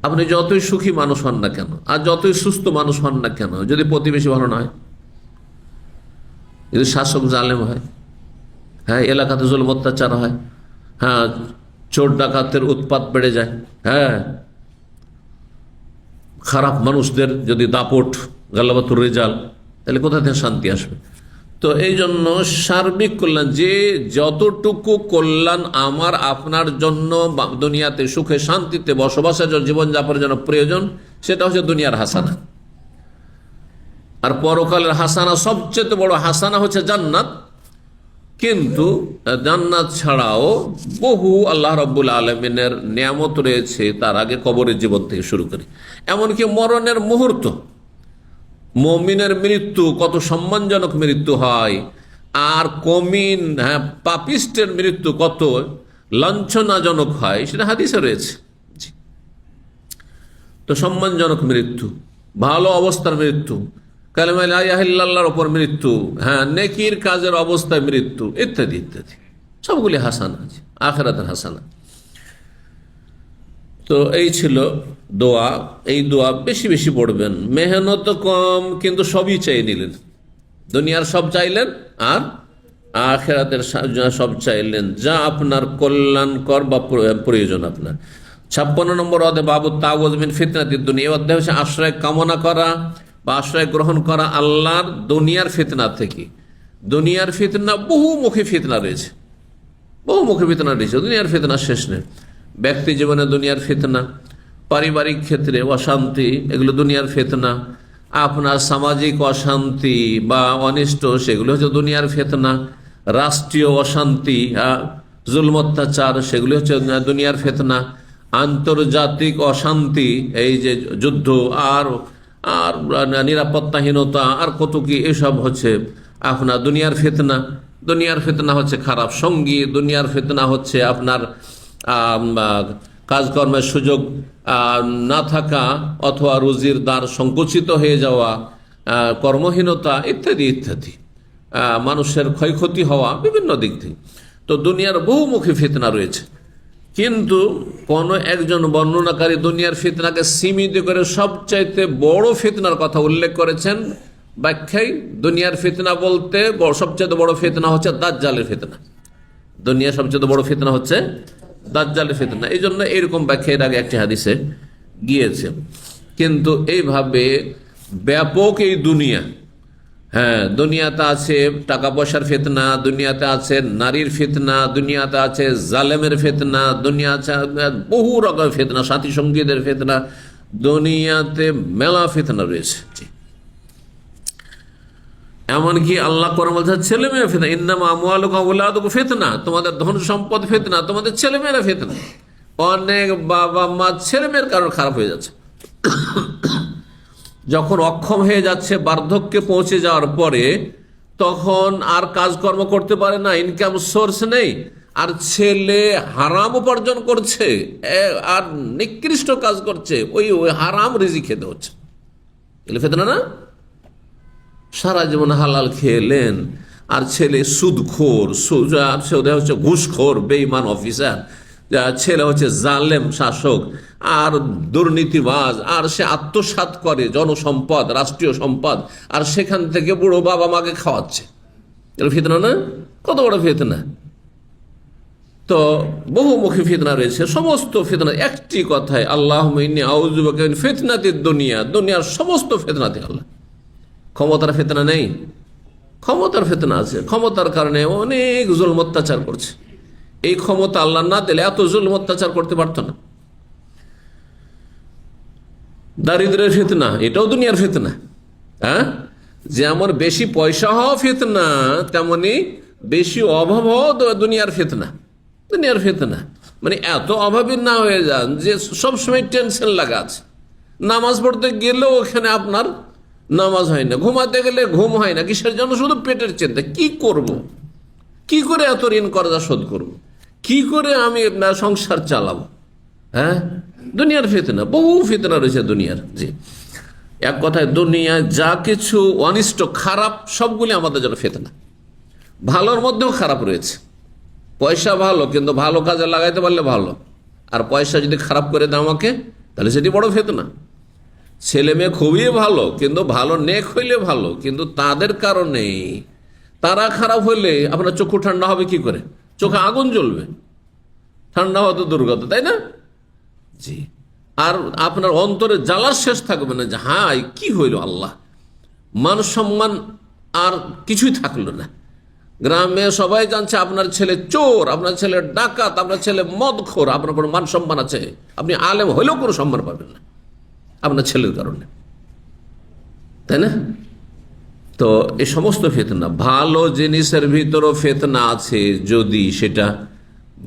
আপনি যতই সুখী মানুষ হন না কেন আর যতই সুস্থ মানুষ হন না কেন, যদি প্রতিবেশী ভালো না হয়, যদি শাসক জালেম হয়, এলাকাতে জুলুম অত্যাচার হয়, চোর ডাকাতের উৎপাত বেড়ে যায়, খারাপ মানুষদের যদি দাপট, গালাবাতুর রেজাল, তাহলে কোথা থেকে শান্তি আসবে? তো এই জন্য সার্বিক কল্যাণ, যে যতটুকু কল্যাণ আমার আপনার জন্য দুনিয়াতে সুখে শান্তিতে বসবাসের জন্য, জীবনযাপনের জন্য প্রয়োজন, সেটা হচ্ছে দুনিয়ার হাসানা। আর পরকালের হাসানা, সবচেয়ে বড় হাসানা হচ্ছে জান্নাত। কিন্তু জান্নাত ছাড়াও বহু আল্লাহ রাব্বুল আলামিনের নিয়ামত রয়েছে তার আগে, কবরের জীবন থেকে শুরু করে এমনকি মরণের মুহূর্ত, মুমিনের মৃত্যু কত সম্মানজনক মৃত্যু হয়, আর কমিন পাপিস্টের মৃত্যু কত লাঞ্ছনাজনক হয়, সেটা হাদিসে রয়েছে। তো সম্মানজনক মৃত্যু, ভালো অবস্থার মৃত্যু, কালেমা লা ইলাহা ইল্লাল্লাহর উপর মৃত্যু, নেকির কাজের অবস্থায় মৃত্যু, ইত্যাদি ইত্যাদি, সবগুলি হাসানা আছে, আখিরাতের হাসানা। তো এই ছিল দোয়া। এই দোয়া বেশি বেশি পড়বেন, মেহনত কম, কিন্তু সবই চাই নিলেন, দুনিয়ার সব চাইলেন আর আখিরাতের সব চাইলেন, যা আপনার কল্যাণকর বা প্রয়োজন আপনার। 56 নম্বর অধ্যায় বাবু তাওয়াজ মিন ফিতনাতিদ দুনিয়া, অধ্যায় হচ্ছে আশ্রয় কামনা করা বা আশ্রয় গ্রহণ করা আল্লাহর দুনিয়ার ফিতনা থেকে। দুনিয়ার ফিতনা, বহুমুখী ফিতনা রয়েছে, বহুমুখী ফিতনা রয়েছে, দুনিয়ার ফিতনা শেষ নেই। ব্যক্তি জীবনে দুনিয়ার ফিতনা, পারিবারিক ক্ষেত্রে অশান্তি, এগুলো দুনিয়ার ফিতনা। আপনার সামাজিক অশান্তি বা অনিষ্ট, সেগুলো হচ্ছে দুনিয়ার ফিতনা। রাষ্ট্রীয় অশান্তি, জুলম অত্যাচার, সেগুলো হচ্ছে দুনিয়ার ফিতনা। আন্তর্জাতিক অশান্তি, এই যে যুদ্ধ আর আর নিরাপত্তাহীনতা আর কত কি, এসব হচ্ছে আপনার দুনিয়ার ফিতনা। দুনিয়ার ফিতনা হচ্ছে খারাপ সঙ্গী, দুনিয়ার ফিতনা হচ্ছে আপনার কাজকর্মের সুযোগ না থাকা অথবা রুজির দ্বার সংকুচিত হয়ে যাওয়া, কর্মহীনতা ইত্যাদি ইত্যাদি, মানুষের ক্ষয়ক্ষতি হওয়া বিভিন্ন দিক থেকে। তো দুনিয়ার বহুমুখী ফিতনা রয়েছে, কিন্তু কোন একজন বর্ণনাকারী দুনিয়ার ফিতনাকে সীমিত করে সবচাইতে বড় ফিতনার কথা উল্লেখ করেছেন ব্যাখ্যায়। দুনিয়ার ফিতনা বলতে সবচেয়ে বড় ফিতনা হচ্ছে দাজ্জালের ফিতনা। দুনিয়ার সবচেয়ে বড় ফিতনা হচ্ছে দাজ্জালের ফিতনা। এই জন্য এইরকম ব্যাখ্যা এর আগে একটি হাদিসে গিয়েছে। কিন্তু এইভাবে ব্যাপক এই দুনিয়া, দুনিয়াতে আছে টাকা পয়সার ফিতনা, দুনিয়াতে আছে নারীর ফিতনা, দুনিয়াতে আছে জালেমের ফিতনা, দুনিয়াতে বহু রকমের ফিতনা, সাথী সঙ্গীদের ফিতনা, দুনিয়াতে মেলা ফিতনা রয়েছে। এমনকি আল্লাহ কোরআন বলছে ছেলে মেয়ে ফিতনা, ইন্নামা আমওয়ালুকুম ওয়া আওলাদুকুম ফিতনা, তোমাদের ধন সম্পদ ফিতনা, তোমাদের ছেলে মেয়েরা ফিতনা। অনেক বাবা মা ছেলে মেয়ের কারণে খারাপ হয়ে যাচ্ছে, যখন অক্ষম হয়ে যাচ্ছে, বার্ধক্যে পৌঁছে যাওয়ার পরে, তখন আর কাজকর্ম করতে পারে না, ইনকাম সোর্স নেই, আর ছেলে হারাম উপার্জন করছে আর নিকৃষ্ট কাজ করছে, ওই হারাম রিজিক খেতে হচ্ছে। এগুলো ফিতনা না? সারা জীবন হালাল খেলেন, আর ছেলে সুদখোর, হচ্ছে ঘুষখোর, বেঈমান অফিসার, ছেলে হচ্ছে জালেম শাসক আর দুর্নীতিবাজ, আর সে আত্মসাৎ করে জনসম্পদ, রাষ্ট্রীয় সম্পদ, আর সেখান থেকে বুড়ো বাবা মাকে খাওয়াচ্ছে। এটা ফিতনা না? কত বড় ফিতনা! তো বহুমুখী ফিতনা রয়েছে, সমস্ত ফিতনা একটি কথায়, আল্লাহুম্মা ইন্নী আউযু বিকা মিন ফিতনাতিদ দুনিয়া, দুনিয়ার সমস্ত ফিতনা থেকে আল্লাহ। ক্ষমতার ফিতনা নেই? ক্ষমতার ফিতনা আছে, ক্ষমতার কারণে অনেক জুলম অত্যাচার করছে। এই ক্ষমতা আল্লাহ না দিলে এত জুলম অত্যাচার করতে পারত না। দারিদ্রের ফিতনা, এটাও দুনিয়ার ফিতনা। যেমন বেশি পয়সা হওয়া ফিতনা, তেমনি বেশি অভাব হওয়া দুনিয়ার ফিতনা। দুনিয়ার ফিতনা মানে এত অভাবী না হয়ে যান যে সবসময় টেনশন লাগা আছে। নামাজ পড়তে গেলেও ওখানে আপনার নামাজ হয় না, ঘুমাতে গেলে ঘুম হয় না। কিসের জন্য? শুধু পেটের চিন্তা। কি করব, কি করে এত ঋণ কর্জা শোধ করব, কি করে আমি সংসার চালাবো? হ্যাঁ, দুনিয়ার ফিতনা, বহু ফিতনা রয়েছে দুনিয়ার। জি, এক কথায় দুনিয়ায় যা কিছু অনিষ্ট খারাপ সবগুলি আমাদের জন্য ফিতনা। ভালোর মধ্যেও খারাপ রয়েছে। পয়সা ভালো, কিন্তু ভালো কাজে লাগাইতে পারলে ভালো, আর পয়সা যদি খারাপ করে দেয় আমাকে, তাহলে সেটি বড় ফিতনা। ছেলে মেয়ে খুবই ভালো, কিন্তু ভালো নেক হইলে ভালো, কিন্তু তাদের কারণে তারা খারাপ হইলে আপনার চক্ষু ঠান্ডা হবে কি করে? চোখে আগুন জ্বলবে, ঠান্ডা হওয়া তো দুর্গত, তাই না? জি, আর আপনার অন্তরে জ্বালার শেষ থাকবে না যে হাই কি হইল, আল্লাহ, মান সম্মান আর কিছুই থাকলো না। গ্রামে সবাই জানছে আপনার ছেলে চোর, আপনার ছেলে ডাকাত, আপনার ছেলে মদখোর, আপনার কোনো মান সম্মান আছে? আপনি আলেম হইলেও কোনো সম্মান পাবেন না আপনার ছেলের কারণে, তাই না? তো এই সমস্ত ফিতনা, ভালো জিনিসের ভিতরও ফিতনা আছে যদি সেটা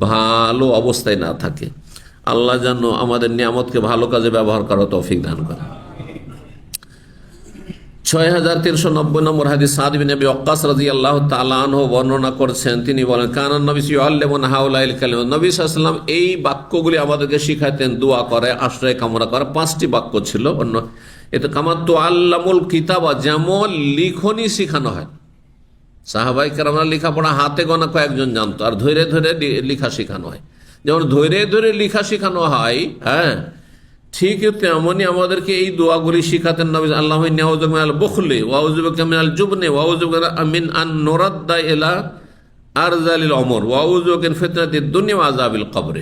ভালো অবস্থায় না থাকে। আল্লাহ যেন আমাদের নিয়ামতকে ভালো কাজে ব্যবহার করার তৌফিক দান করে। 6390 নম্বর হাদিস, সাদ বিন আবি ওয়াক্কাস রাদিয়াল্লাহু তাআলা আনহু বর্ণনা করছেন, তিনি বলেন, কানান নবী ইউআল্লিমুনা হাউলাইল কালিমা, নবী সাল্লাল্লাহু আলাইহি ওয়াসাল্লাম এই বাক্যগুলি আমাদেরকে শিখাতেন, দোয়া করে, আশ্রয় কামনা করে। 5টি বাক্য ছিল। অন্য এতে কামা তুআল্লামুল কিতাবা, যেমন লিখনি শিখানো হয়। সাহাবায়ে কেরামরা লেখাপড়া হাতে গোনা কয়েকজন জানতো, আর ধরে ধরে লেখা শেখানো হয়। যেমন ধরে ধরে লেখা শেখানো হয়, হ্যাঁ, ঠিক তেমনই আমাদেরকে এই দোয়াগুলি শিখাতেন নবী। আল্লাহুম্মা ইন্নী আউযু বিকা মিনাল বুখলি ওয়া আউযু বিকা মিনাল জুবনি ওয়া আউযু বিকা মিন আন নুরাদ্দা ইলা আরযালিল উমর ওয়া আউযু বিকা মিন ফিতনাতিদ দুনিয়া ওয়া আযাবিল কবর।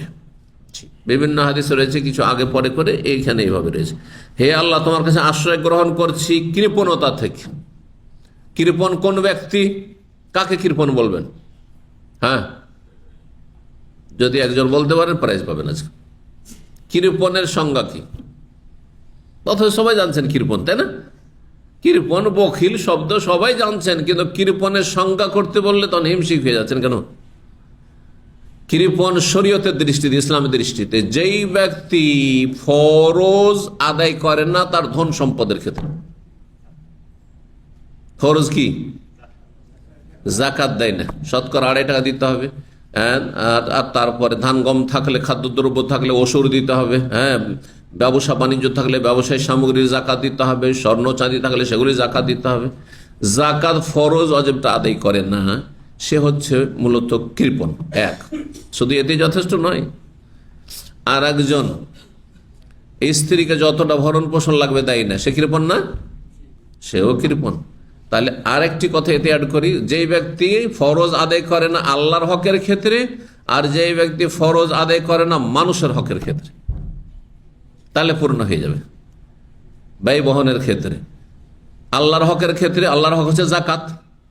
বিভিন্ন হাদিস রয়েছে, কিছু আগে পরে করে, এইখানে এইভাবে রয়েছে, হে আল্লাহ, তোমার কাছে আশ্রয় গ্রহণ করছি কৃপণতা থেকে। কৃপণ কোন ব্যক্তি? কাকে কৃপণ বলবেন? হ্যাঁ, যদি একজন বলতে পারেন প্রাইজ পাবেন আজকে। কৃপণের সংজ্ঞা কি? অথচ সবাই জানছেন কৃপণ, তাই না? কৃপণ, বখিল শব্দ সবাই জানছেন, কিন্তু কৃপণের সংজ্ঞা করতে বললে তখন হিমশিক হয়ে যাচ্ছেন। কেন? কৃপণ শরীয়তের দৃষ্টিতে, ইসলামের দৃষ্টিতে, যেই ব্যক্তি ফরজ আদায় করে না তার ধন সম্পদের ক্ষেত্রে। ফরজ কি? জাকাত দেয় না, শতকরা 2.5 টাকা দিতে হবে। আর তারপরে ধান গম থাকলে, খাদ্যদ্রব্য থাকলে ওষুধ দিতে হবে। হ্যাঁ, ব্যবসা বাণিজ্য থাকলে ব্যবসায়ী সামগ্রীর জাকাত দিতে হবে। স্বর্ণ চাঁদি থাকলে সেগুলি জাকাত দিতে হবে। জাকাত ফরজ অজেবটা আদায় করে না, সে হচ্ছে মূলত কৃপণ। এক, শুধু এতে যথেষ্ট নয়, আর একজন স্ত্রীকে যতটা ভরণ পোষণ লাগবে দেয় না, সে কৃপণ না? সেও কৃপণ। তাহলে আরেকটি কথা এতে অ্যাড করি, যেই ব্যক্তি ফরজ আদায় করে না আল্লাহর হকের ক্ষেত্রে, আর যেই ব্যক্তি ফরজ আদায় করে না মানুষের হকের ক্ষেত্রে, তাহলে পূর্ণ হয়ে যাবে। ব্যয় বহনের ক্ষেত্রে, আল্লাহর হকের ক্ষেত্রে, আল্লাহর হক হচ্ছে জাকাত,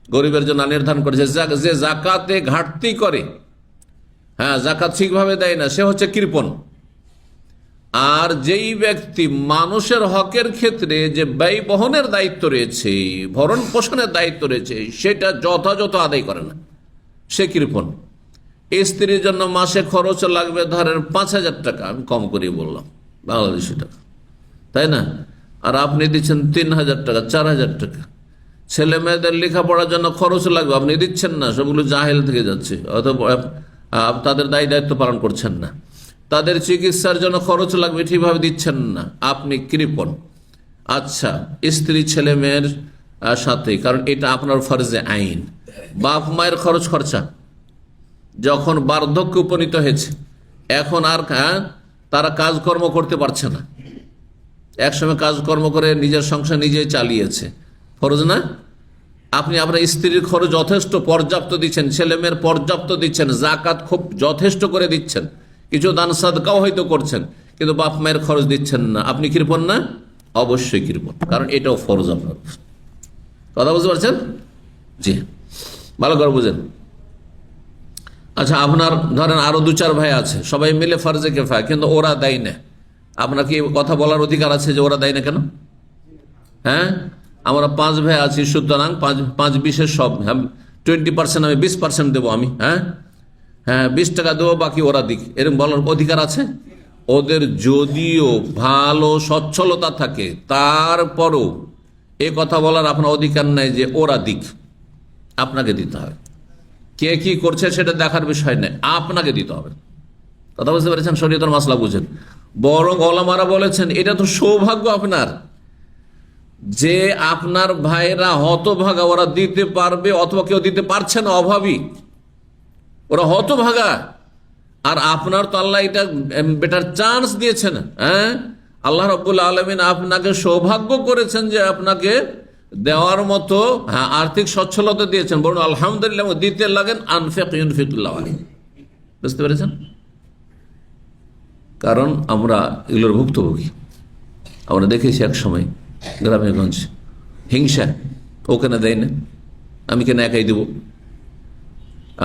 গরিবের জন্য নির্ধারণ করেছে। যে জাকাতে ঘাটতি করে, হ্যাঁ, জাকাত ঠিকভাবে দেয় না, সে হচ্ছে কৃপণ। আর যেই ব্যক্তি মানুষের হকের ক্ষেত্রে যে ব্যয় বহনের দায়িত্ব রয়েছে, ভরণ পোষণের দায়িত্ব রয়েছে, সেটা যথাযথ আদায় করে না, সে কৃপণ। স্ত্রীর জন্য মাসে খরচ লাগবে ধরেন 5,000 টাকা, আমি কম করে বললাম, বাংলাদেশি টাকা, তাই না? আর আপনি দিচ্ছেন 3,000 টাকা, 4,000 টাকা। ছেলে মেয়েদের লেখাপড়ার জন্য খরচ লাগবে, আপনি দিচ্ছেন না, সবগুলো জাহেল থেকে যাচ্ছে, অথবা তাদের দায়িত্ব পালন করছেন না। তাদের চিকিৎসার জন্য খরচ লাগবে, ঠিকভাবে দিচ্ছেন না, আপনি কৃপণ। আচ্ছা, স্ত্রী ছেলে মেয়ের সাথে, কারণ এটা আপনার ফরজে আইন। বাপ মায়ের খরচ খরচা, যখন বার্ধক্যে উপনীত হয়েছে, এখন আর তারা কাজকর্ম করতে পারছে না, একসময় কাজকর্ম করে নিজের সংসার নিজেই চালিয়েছে, ফরজ না? আপনি আপনার স্ত্রীর খরচ যথেষ্ট পর্যাপ্ত দিচ্ছেন, ছেলে মেয়ের পর্যাপ্ত দিচ্ছেন, জাকাত খুব যথেষ্ট করে দিচ্ছেন, কিছু দান সাদকাও হয়তো করছেন, কিন্তু বাপ মায়ের খরচ দিচ্ছেন না, আপনি কৃপণ না? অবশ্যই কৃপণ, কারণ এটাও ফরজ আপনার। কথা বুঝতে পারছেন? জি, ভালো করে বুঝেন। আচ্ছা, আপনার ধরেন আরো 2-4 ভাই আছে, সবাই মিলে ফরজে কিফায়া, কিন্তু ওরা দেয় না, আপনার কি কথা বলার অধিকার আছে যে ওরা দেয় না কেন? হ্যাঁ, আমরা 5 ভাই আছি, সুতরাং 5-20 সব, 20% আমি 20% দেবো আমি। হ্যাঁ হ্যাঁ 20 টাকা দেবো বাকি ওরা দিক, এরকম বলার অধিকার আছে? ওদের যদিও ভালো সচ্ছলতা থাকে তারপরও এ কথা বলার আপনার অধিকার নাই যে ওরা দিক, আপনাকে দিতে হবে। কে কি করছে সেটা দেখার বিষয় নেই, আপনাকে দিতে হবে। কথা বুঝতে পেরেছেন? শরীয়তের মাসলা বুঝেন। বরং ওলামারা বলেছেন এটা তো সৌভাগ্য আপনার যে আপনার ভাইরা হতভাগা, ওরা দিতে পারবে অথবা কেউ দিতে পারছে না, অভাবী, ওরা হতভাগা। আর আপনার তো আল্লাহ এটা বেটার চান্স দিয়েছেন। হ্যাঁ, আল্লাহ রাব্বুল আলামিন আপনাকে সৌভাগ্য করেছেন যে আপনাকে দেওয়ার মতো আর্থিক সচ্ছলতা দিয়েছেন। বলুন আলহামদুলিল্লাহ, দিতে লাগেন আনফিক ইউনফিকুল্লাহ আলাইহি। বুঝতে পেরেছেন? কারণ আমরা এগুলোর ভুক্তভোগী। আমরা দেখেছি এক সময় গ্রামে গঞ্জে হিংসা, ও কেন দেয় না, আমি কেন একাই দেবো,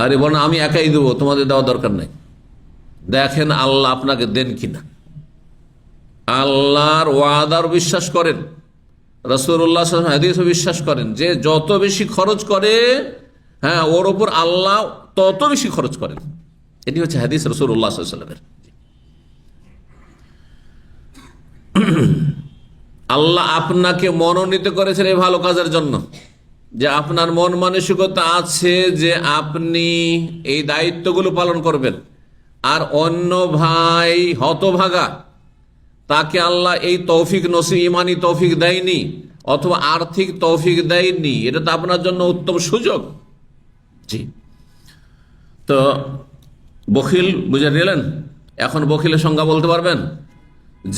আরে বল আমি একাই দেবো, তোমাদের দেওয়া দরকার নেই। দেখেন আল্লাহ আপনাকে দেন কিনা। আল্লাহর ওয়াদার বিশ্বাস করেন, রাসূলুল্লাহ সাল্লাল্লাহু আলাইহি হাদিসও বিশ্বাস করেন যে যত বেশি খরচ করে, হ্যাঁ, ওর উপর আল্লাহ তত বেশি খরচ করেন। এটি হচ্ছে হাদিস রাসূলুল্লাহ সাল্লাল্লাহু আলাইহি ওয়াসাল্লামের। আল্লাহ আপনাকে মনোনীত করেছেন এই ভালো কাজের জন্য, যে আপনার মন মানসিকতা আছে যে আপনি এই দায়িত্বগুলো পালন করবেন। আর অন্য ভাই হতভাগা, তাকে আল্লাহ এই তৌফিক নসিব, ইমানি তৌফিক দেয়নি অথবা আর্থিক তৌফিক দেয়নি, এটা তো আপনার জন্য উত্তম সুযোগ। জি, তো বখিল বুঝে নিলেন। এখন বখিলের সংজ্ঞা বলতে পারবেন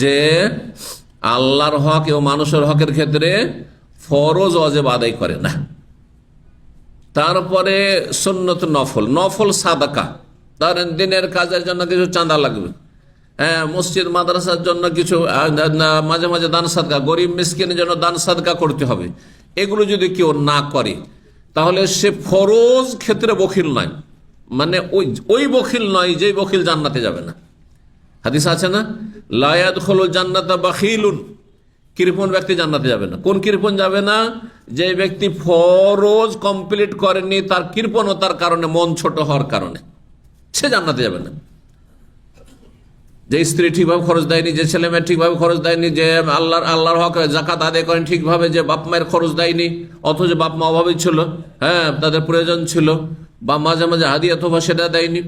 যে আল্লাহর হক এবং মানুষের হকের ক্ষেত্রে ফরজ ওয়াজিব আদায় করে না, তারপরে সুন্নত নফল, নফল সাদাকা, ধরেন দিনের কাজের জন্য কিছু চাঁদা লাগবে, হ্যাঁ, মসজিদ মাদ্রাসার জন্য কিছু মাঝে মাঝে দান সাদকা, গরিব মিসকিনের জন্য দান সাদকা করতে হবে। এগুলো যদি কেউ না করে তাহলে সে ফরজ ক্ষেত্রে বখিল নয়, মানে ওই বখিল নয় যে বখিল জান্নাতে যাবে না। হাদিস আছে না, লা ইয়াদখুলুল জান্নাতা বাখিলুন, কৃপণ ব্যক্তি জান্নাতে যাবে না। কোন কৃপণ যাবে না? যে ব্যক্তি ফরজ কমপ্লিট করেনি, তার কৃপণতার কারণে, মন ছোট হওয়ার কারণে সে জান্নাতে যাবে না। যে স্ত্রী ঠিকভাবে খরচ দেয়নি, যে ছেলে মেয়ে ঠিকভাবে খরচ দেয়নি, যে আল্লাহর হক জাকাত আদায় করেন ঠিকভাবে, যে বাপ মায়ের খরচ দেয়নি অথচ বাপ মা অভাবী ছিল, হ্যাঁ, তাদের প্রয়োজন ছিল, বা মাঝে মাঝে হাদিয়া অথবা সেটা দেয়নি,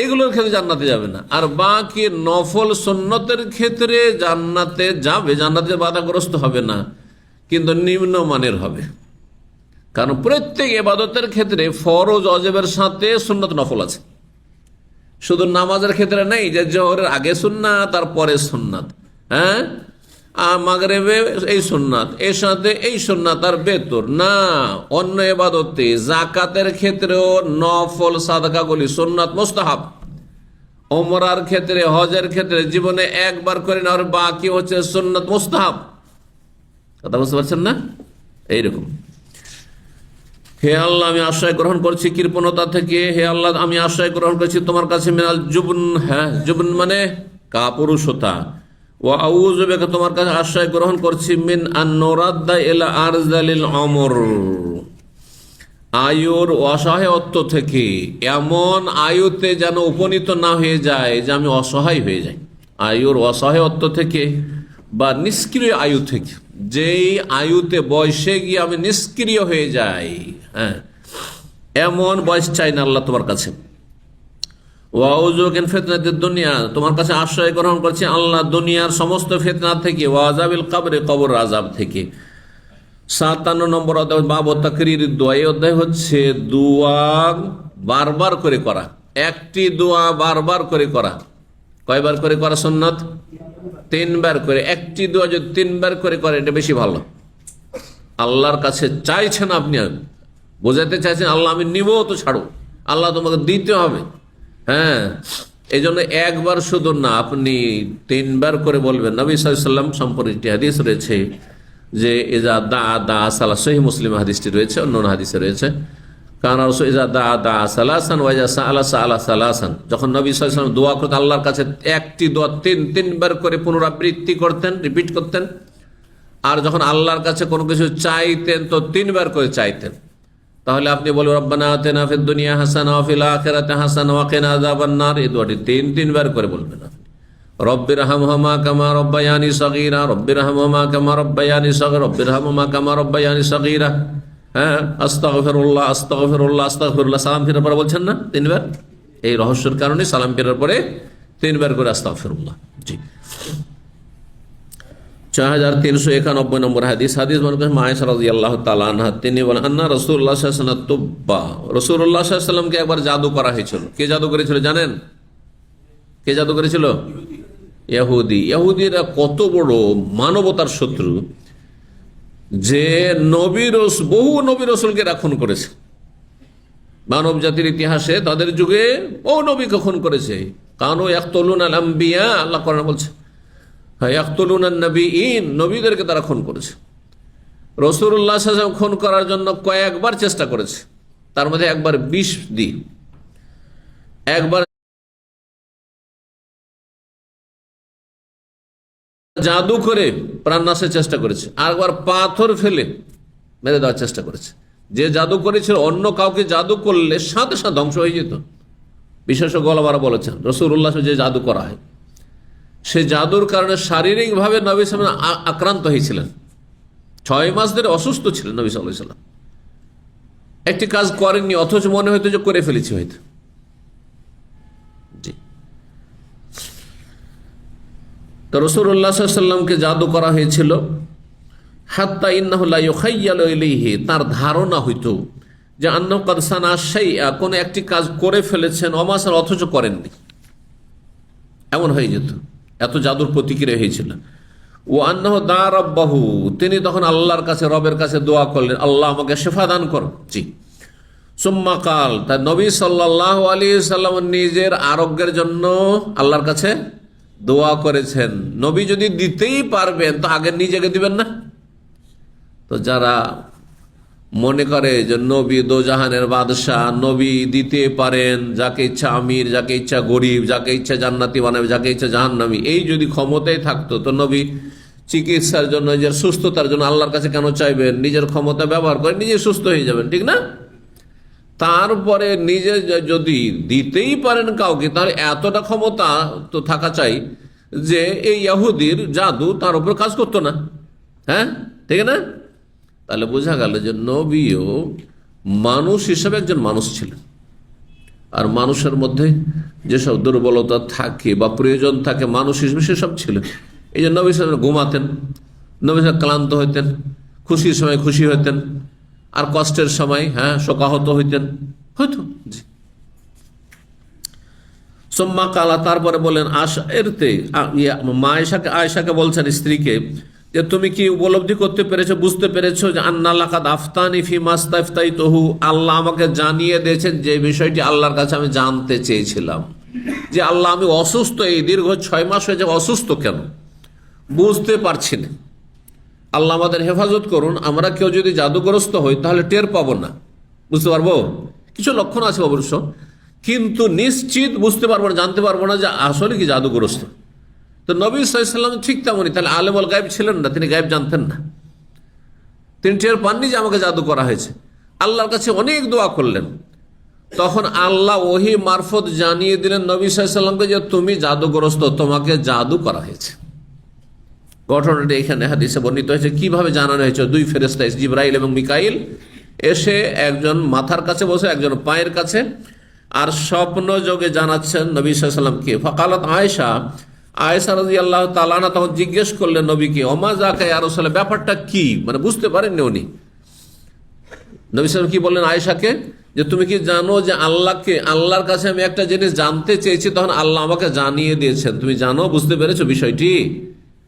এগুলোর ক্ষেত্রে জান্নাতে যাবে না। আর বাকি নফল সুন্নতের ক্ষেত্রে জান্নাতে যাবে, জান্নাতে বাধাগ্রস্ত হবে না, কিন্তু নিম্ন মানের হবে। কারণ প্রত্যেক ইবাদতের ক্ষেত্রে ফরজ ওয়াজিবের সাথে সুন্নত নফল আছে। শুধু নামাজের ক্ষেত্রে নেই যে জোহরের আগে সুন্নাত তারপরে সুন্নাত, হ্যাঁ, মাগরিবে এই সুন্নাত, এর সাথে এই সুন্নাত আর বেতর না। অন্য ইবাদতে, যাকাতের ক্ষেত্রেও নফল সাদাকাগুলি সুন্নাত মুস্তাহাব, ওমরার ক্ষেত্রে, হজের ক্ষেত্রে জীবনে একবার করে না, আর বাকি হচ্ছে সুন্নাত মুস্তাহাব। কথা বুঝতে পারছেন না? এইরকম, হে আল্লাহ আমি আশ্রয় গ্রহণ করছি কৃপণতা থেকে, হে আল্লাহ আমি আশ্রয় গ্রহণ করছি তোমার কাছে মিনাল জুবন, হ্যাঁ, জুবন মানে কাপুরুষতা, ওয়া আউযু বিকা, তোমার কাছে আশ্রয় গ্রহণ করছি মিন আন নুরাদ্দা ইলা আরযালিল উমর, আয়ুর অসহায়ত্ব থেকে, এমন আয়ুতে যেন উপনীত না হয়ে যায় যে আমি অসহায় হয়ে যাই। আয়ুর অসহায়ত্ব থেকে বা নিষ্ক্রিয় আয়ু থেকে, যেই আয়ুতে বয়সে গিয়ে আমি নিষ্ক্রিয় হয়ে যাই, হ্যাঁ, এমন বয়স চাই না আল্লাহ তোমার কাছে। ওয়াউযুকিন ফিতনাতিদ দুনিয়া, তোমার কাছে আশ্রয় গ্রহণ করছি আল্লাহ দুনিয়ার সমস্ত ফিতনা থেকে, ওয়াজাবিল কবরে, কবর আযাব থেকে। 57 নম্বর অধ্যায় বাবু তাকরীর দোয়া। এই অধ্যায় হচ্ছে দোয়া বারবার করে করা, একটি দোয়া বারবার করে করা। কয়বার করে করা সুন্নাত? 3 বার করে। একটি দোয়া যদি 3 বার করে করে এটা বেশি ভালো। আল্লাহর কাছে চাইছেন, আপনি বোঝাতে চাইছেন আল্লাহ আমি নিব তো ছাড়ো, আল্লাহ তোমাকে দিতে হবে, হ্যাঁ, এই জন্য একবার শুধু না, আপনি 3 বার করে বলবেন। নবী সাল্লাল্লাহু আলাইহি ওয়াসাল্লাম সম্পর্কে একটি হাদিস রয়েছে যে ইজা দা সালা, সহিহ মুসলিম হাদিসটি রয়েছে, অন্য হাদিসে রয়েছে, কারণ ইজা দা সালাসান ওয়া ইজা সাআলা সালাসান, যখন নবী সাল্লাল্লাহু আলাইহি ওয়াসাল্লাম দোয়া করতেন আল্লাহর কাছে একটি দোয়া 3 বার করে পুনরাবৃত্তি করতেন, রিপিট করতেন। আর যখন আল্লাহর কাছে কোনো কিছু চাইতেন তো 3 বার করে চাইতেন। তাহলে আপনি বলবেন রব্বানা আতিনা ফিদ দুনিয়া হাসানা ওয়া ফিল আখিরাতি হাসানা ওয়া কিনা আযাবান নার, এই দোয়াটি তিনবার করে বলবেন আপনি। রব্বিরহামহুমা কামা রব্বায়ানি সগীরা, রব্বিরহামহুমা কামা রব্বায়ানি সগীরা, রব্বিরহামহুমা কামা রব্বায়ানি সগীরা। হ্যাঁ, আস্তাগফিরুল্লাহ আস্তাগফিরুল্লাহ আস্তাগফিরুল্লাহ, সালাম ফেরার পরে বলছেন না তিনবার? এই রহস্যের কারণে সালাম ফেরার পরে তিনবার করে আস্তাগফিরুল্লাহ। জি, 4391 নম্বর হাদিস। হাদিস বর্ণনা করেন আয়েশা রাদিয়াল্লাহু তাআলা আনহা, তিনি বলেন আন্না রাসূলুল্লাহ সাল্লাল্লাহু আলাইহি ওয়াসাল্লাম তুব্বা, রাসূলুল্লাহ সাল্লাল্লাহু আলাইহি ওয়াসাল্লামকে একবার জাদু করা হয়েছিল। কে জাদু করেছিল জানেন? কে জাদু করেছিল? ইহুদি। ইহুদিরা কত বড় মানবতার শত্রু যে বহু নবী রাসূলকে খুন করেছে। মানব জাতির ইতিহাসে তাদের যুগে বহু নবীকে খুন করেছে। কানু ইয়াকতুলুনাল আম্বিয়া, আল্লাহ কোরআনে বলছে ইয়াকতুলুনান নবিয়্যিন, নবীদেরকে তারা খুন করেছে। রাসূলুল্লাহ সাল্লাল্লাহু আলাইহি ওয়াসাল্লাম খুন করার জন্য কয়েকবার চেষ্টা করেছে, তার মধ্যে একবার বিষ দিয়ে, একবার জাদু করে প্রাণনাশের চেষ্টা করেছে, আর একবার পাথর ফেলে মেরে দেওয়ার চেষ্টা করেছে। যে জাদু করেছিল অন্য কাউকে জাদু করলে সাথে সাথে ধ্বংস হয়ে যেত। বিশেষজ্ঞ ওলামারা বলেছেন রাসূলুল্লাহ যে জাদু করা হয়, সে জাদুর কারণে শারীরিকভাবে নবী সাল্লাল্লাহু আলাইহি ওয়াসাল্লাম আক্রান্ত হয়েছিলেন। 6 মাস ধরে অসুস্থ ছিলেন নবী সাল্লাল্লাহু আলাইহি ওয়াসাল্লাম। একটি কাজ করেননি, অথচ মনে হয়তো যে করে ফেলেছি হয়তো। জি, তো রাসূলুল্লাহ সাল্লাল্লাহু আলাইহি ওয়াসাল্লামকে জাদু করা হয়েছিল। হাত্তা ইন্নাহু লা ইউখায়্যালু ইলাইহি, তার ধারণা হইতো যে আন্নাহু ক্বাদ সানা শাইআ, কোন একটি কাজ করে ফেলেছেন, অমাসাল, অথচ করেননি, এমন হয়ে যেত। এত জাদুর প্রতিক্রিয়া হয়েছিল। ও আন্নাহু দা রাব্বাহু, তিনি তখন আল্লাহর কাছে, রবের কাছে দোয়া করলেন, আল্লাহ আমাকে শিফা দান করো। জি, সুম্মা কাল, তাই নবী সাল্লাল্লাহু আলাইহি সাল্লাম নিজের আরোগ্যের জন্য আল্লাহর কাছে দোয়া করেছেন। নবী যদি দিতেই পারবেন তো আগে নিজেকে দিবেন না? তো যারা মনে করে যে নবী দোজাহানের বাদশাহ, নবী দিতে পারেন, যাকে ইচ্ছা আমির, যাকে ইচ্ছা গরিব, যাকে ইচ্ছা জান্নাতি বানাবে, যাকে ইচ্ছা জাহান্নামী, এই যদি ক্ষমতায় থাকতো তো নবী চিকিৎসার জন্য, নিজের সুস্থতার জন্য আল্লাহর কাছে কেন চাইবেন? নিজের ক্ষমতা ব্যবহার করে নিজে সুস্থ হয়ে যাবেন, ঠিক না? তারপরে নিজে যদি দিতেই পারেন কাউকে, তাহলে এতটা ক্ষমতা তো থাকা চাই যে এই ইহুদির জাদু তার উপর কাজ করতো না। হ্যাঁ, ঠিক না? তাহলে বোঝা গেল যে নবীও মানুষ হিসেবে একজন মানুষ ছিলেন, আর মানুষের মধ্যে যেসব দুর্বলতা থাকে বা প্রয়োজন থাকে মানুষ হিসেবে সেসব ছিলেন। এই যে নবী সাল্লাল্লাহু আলাইহি ওয়াসাল্লাম ঘুমাতেন, নবী সাল্লাল্লাহু ক্লান্ত হইতেন, খুশির সময় খুশি হইতেন, আর কষ্টের সময় শোকাহত হইতেন হয়তো। জি, সুম্মা কালা, তারপরে বলেন আয়েশাকে বলছেন স্ত্রীকে, যে তুমি কি উপলব্ধি করতে পেরেছো, বুঝতে পেরেছো যে আন্না লাকাদ আফতানি ফি মাস্তাফতাইতুহু, আল্লাহ আমাকে জানিয়ে দিয়েছেন যে বিষয়টি আল্লাহর কাছে আমি জানতে চেয়েছিলাম, যে আল্লাহ আমি অসুস্থ, এই দীর্ঘ 6 মাস হয়ে যাবে, অসুস্থ কেন বুঝতে পারছি না। আল্লাহ আমাদের হেফাজত করুন। আমরা কেউ যদি জাদুগ্রস্ত হই তাহলে টের পাবো না, বুঝতে পারবো, কিছু লক্ষণ আছে অবশ্য, কিন্তু নিশ্চিত বুঝতে পারবো না, জানতে পারবো না যে আসলে কি জাদুগ্রস্ত। তো নবী সাল্লাল্লাহু আলাইহি ওয়াসাল্লাম ঠিক তেমনই, তাহলে আলেমুল গায়ব ছিলেন না, তিনি গায়ব জানতেন না, তিনি টের পাননি যে আমাকে জাদু করা হয়েছে। আল্লাহর কাছে অনেক দোয়া করলেন, তখন আল্লাহ ওহী মারফত জানিয়ে দিলেন নবী সাল্লাল্লাহু আলাইহি ওয়াসাল্লামকে যে তুমি জাদুগ্রস্ত, তোমাকে জাদু করা হয়েছে। ঘটনাটি এখানে হাদিসে বর্ণিত হয়েছে। কিভাবে জানানো হয়েছে? 2 ফেরেশতা জিবরাইল এবং মিকাইল এসে একজন মাথার কাছে বসে, একজন পায়ের কাছে, আর স্বপ্ন যোগে জানাচ্ছেন নবী সাল্লাল্লাহু আলাইহি ওয়াসাল্লামকে। ফাকালাত আয়েশা রাদিয়াল্লাহু তাআলা আনহা তখন জিজ্ঞেস করলেন নবীকে, ওমা যাকা ইয়া রাসূলুল্লাহ, ব্যাপারটা কি, মানে বুঝতে পারেননি উনি। নবী সাল্লাল্লাহু আলাইহি ওয়াসাল্লাম কি বললেন আয়েশাকে, যে তুমি কি জানো যে আল্লাহর কাছে আমি একটা জিনিস জানতে চেয়েছি, তখন আল্লাহ আমাকে জানিয়ে দিয়েছেন, তুমি জানো, বুঝতে পেরেছো বিষয়টি?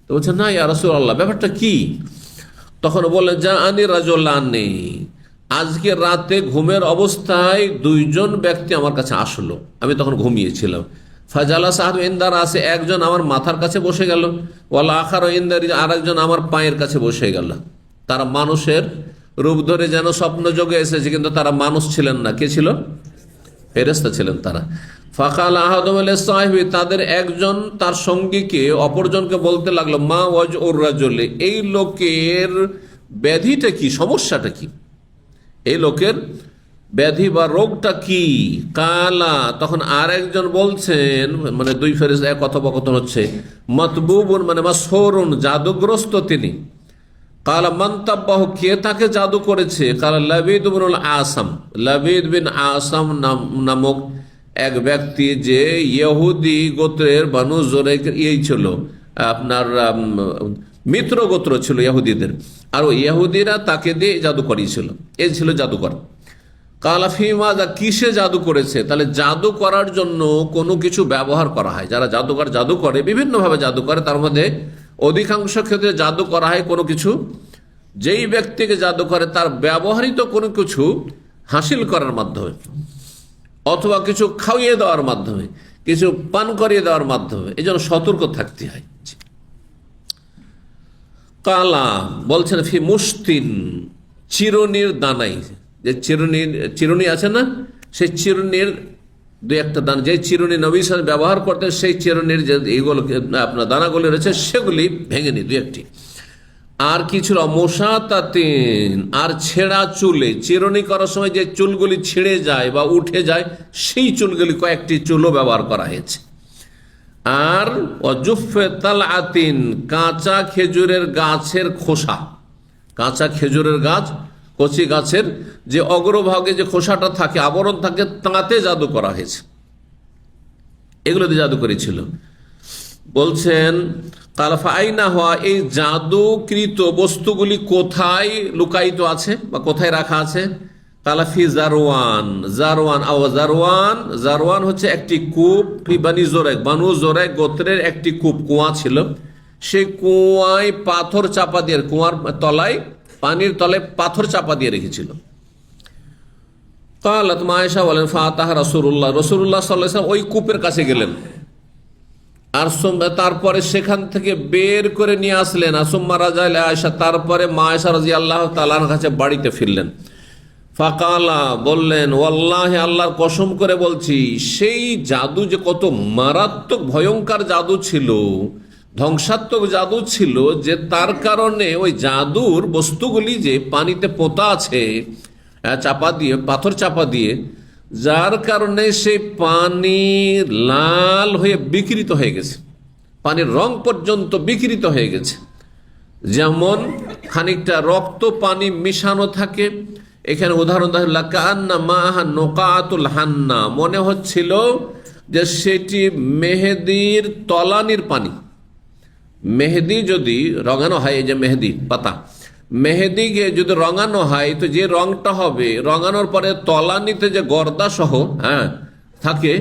তো বলছেন না ইয়া রাসূলুল্লাহ, ব্যাপারটা কি? তখন বললেন জাআনি রাজুলানি, আজকে রাতে ঘুমের অবস্থায় 2 জন ব্যক্তি আমার কাছে আসলো, আমি তখন ঘুমিয়েছিলাম। ফাজালাসা আহাদুহুম ইনদা রাসি, একজন আমার মাথার কাছে বসে গেল, ওয়াল আখারু ইনদা রিজলি, আরেকজন আমার পায়ের কাছে বসে গেল। তারা মানুষের রূপ ধরে যেন স্বপ্ন যোগে এসেছে, কিন্তু তারা মানুষ ছিলেন না। কে ছিল? ফেরেশতা ছিলেন তারা। ফাকাল আহাদুহুম লিসাহিবি, তাদের একজন তার সঙ্গীকে, অপরজনকে বলতে লাগলো, মা ওয়াজউর রাজুলি, এই লোকের ব্যাধিটা কি, সমস্যাটা কি, এই লোকের ব্যাধি বা রোগটা কি? কালা, তখন আর একজন বলছেন, মানে দুই ফেরেশতা এক কথোপকথন হচ্ছে, মতবুবুন মানে মাসহুরুন, জাদুগ্রস্ত তিনি। কালা মন্তাব্বাহু, কে তাকে জাদু করেছে? কালা লাবিদ বিন আসাম, লাবিদ বিন আসাম নামক এক ব্যক্তি, যে ইহুদি গোত্রের বানু জুরাইক ছিল, আপনার মিত্র গোত্র ছিল ইহুদিদের, আর ওই ইহুদিরা তাকে দিয়ে জাদু করিয়েছিল। এই ছিল জাদুকর। কালাফিমা, কিসে জাদু করেছে? তাহলে জাদু করার জন্য কোনো কিছু ব্যবহার করা হয়। যারা জাদুকর জাদু করে, বিভিন্নভাবে জাদু করে, তার মধ্যে অধিকাংশ ক্ষেত্রে জাদু করা হয় কোনো কিছু, যেই ব্যক্তিকে জাদু করে তার ব্যবহৃত কোনো কিছু হাসিল করার মাধ্যমে, অথবা কিছু খাইয়ে দেওয়ার মাধ্যমে, কিছু পান করিয়ে দেওয়ার মাধ্যমে। এই জন্য সতর্ক থাকতে হয়। কালা বলছেন ফি মুস্তিন, চিরুনির দানাই, যে চিরুনি আছে না, সেই চিরুনির দুই একটা দানা, যে চিরুনি নবী সাল্লাল্লাহু আলাইহি ওয়াসাল্লাম ব্যবহার করতেন, সেই চিরুনির যে এইগুলো আপনার দানাগুলি রয়েছে, সেগুলি ভেঙে নি দুই একটি। আর কি ছিল? মোশাতাতিন, আর ছেঁড়া চুলে, চিরুনি করার সময় যে চুলগুলি ছিঁড়ে যায় বা উঠে যায়, সেই চুলগুলি কয়েকটি চুলও ব্যবহার করা হয়েছে। আর অজুফে তালআতিন, কাঁচা খেজুরের গাছের খোসা, কাঁচা খেজুরের গাছ, কচি গাছের যে অগ্রভাগে যে খোসাটা থাকে, আবরণ থাকে, তাতে জাদু করা হয়েছে। এগুলো দিয়ে জাদু করেছিল। বলছেন কালাফা আইনা হওয়া, এই জাদুকৃত বস্তুগুলি কোথায় লুকায়িত আছে বা কোথায় রাখা আছে? কালাফি জারওয়ান, জারওয়ান আও জারওয়ান, জারওয়ান হচ্ছে একটি কূপ, বানি জোরেক, বানু জোরেক গোত্রের একটি কূপ, কুয়া ছিল। সেই কুয়ায় পাথর চাপা দিয়ে, কুয়ার তলায়, পানির তলায় পাথর চাপা দিয়ে রেখেছিল। কালাত মায়েশা বলেন ফাতাহা রাসূলুল্লাহ, রাসূলুল্লাহ সাল্লাল্লাহু আলাইহি ওয়াসাল্লাম ওই কূপের কাছে গেলেন, আর তারপরে সেখান থেকে বের করে নিয়ে আসলেন। আসুম্মা রাজা আয়েশা, তারপরে মা আয়েশা রাদিয়াল্লাহু তাআলা আনহার কাছে বাড়িতে ফিরলেন। ফাকালা, বললেন, ওয়াল্লাহি, আল্লাহর কসম করে বলছি, সেই জাদু যে কত মারাত্মক ভয়ঙ্কর জাদু ছিল, ধ্বংসাত্মক জাদু ছিল, যে তার কারণে ওই জাদুর বস্তুগুলি যে পানিতে পোতা আছে চাপা দিয়ে, পাথর চাপা দিয়ে, যার কারণে সেই পানি লাল হয়ে বিকৃত হয়ে গেছে, পানির রং পর্যন্ত বিকৃত হয়ে গেছে। যেমন খানিকটা রক্ত পানি মিশানো থাকে, এখানে উদাহরণ কান্না মাহা নোকাতুল হান্না, মনে হচ্ছিল যে সেটি মেহেদির তলানির পানি। মেহেদি যদি রঙানো হয়, এই যে মেহেদি পাতা, মেহেদিকে যদি রঙানো হয়, তো যে রংটা হবে, রঙানোর পরে তলানিতে যে গর্দা সহ থাকে,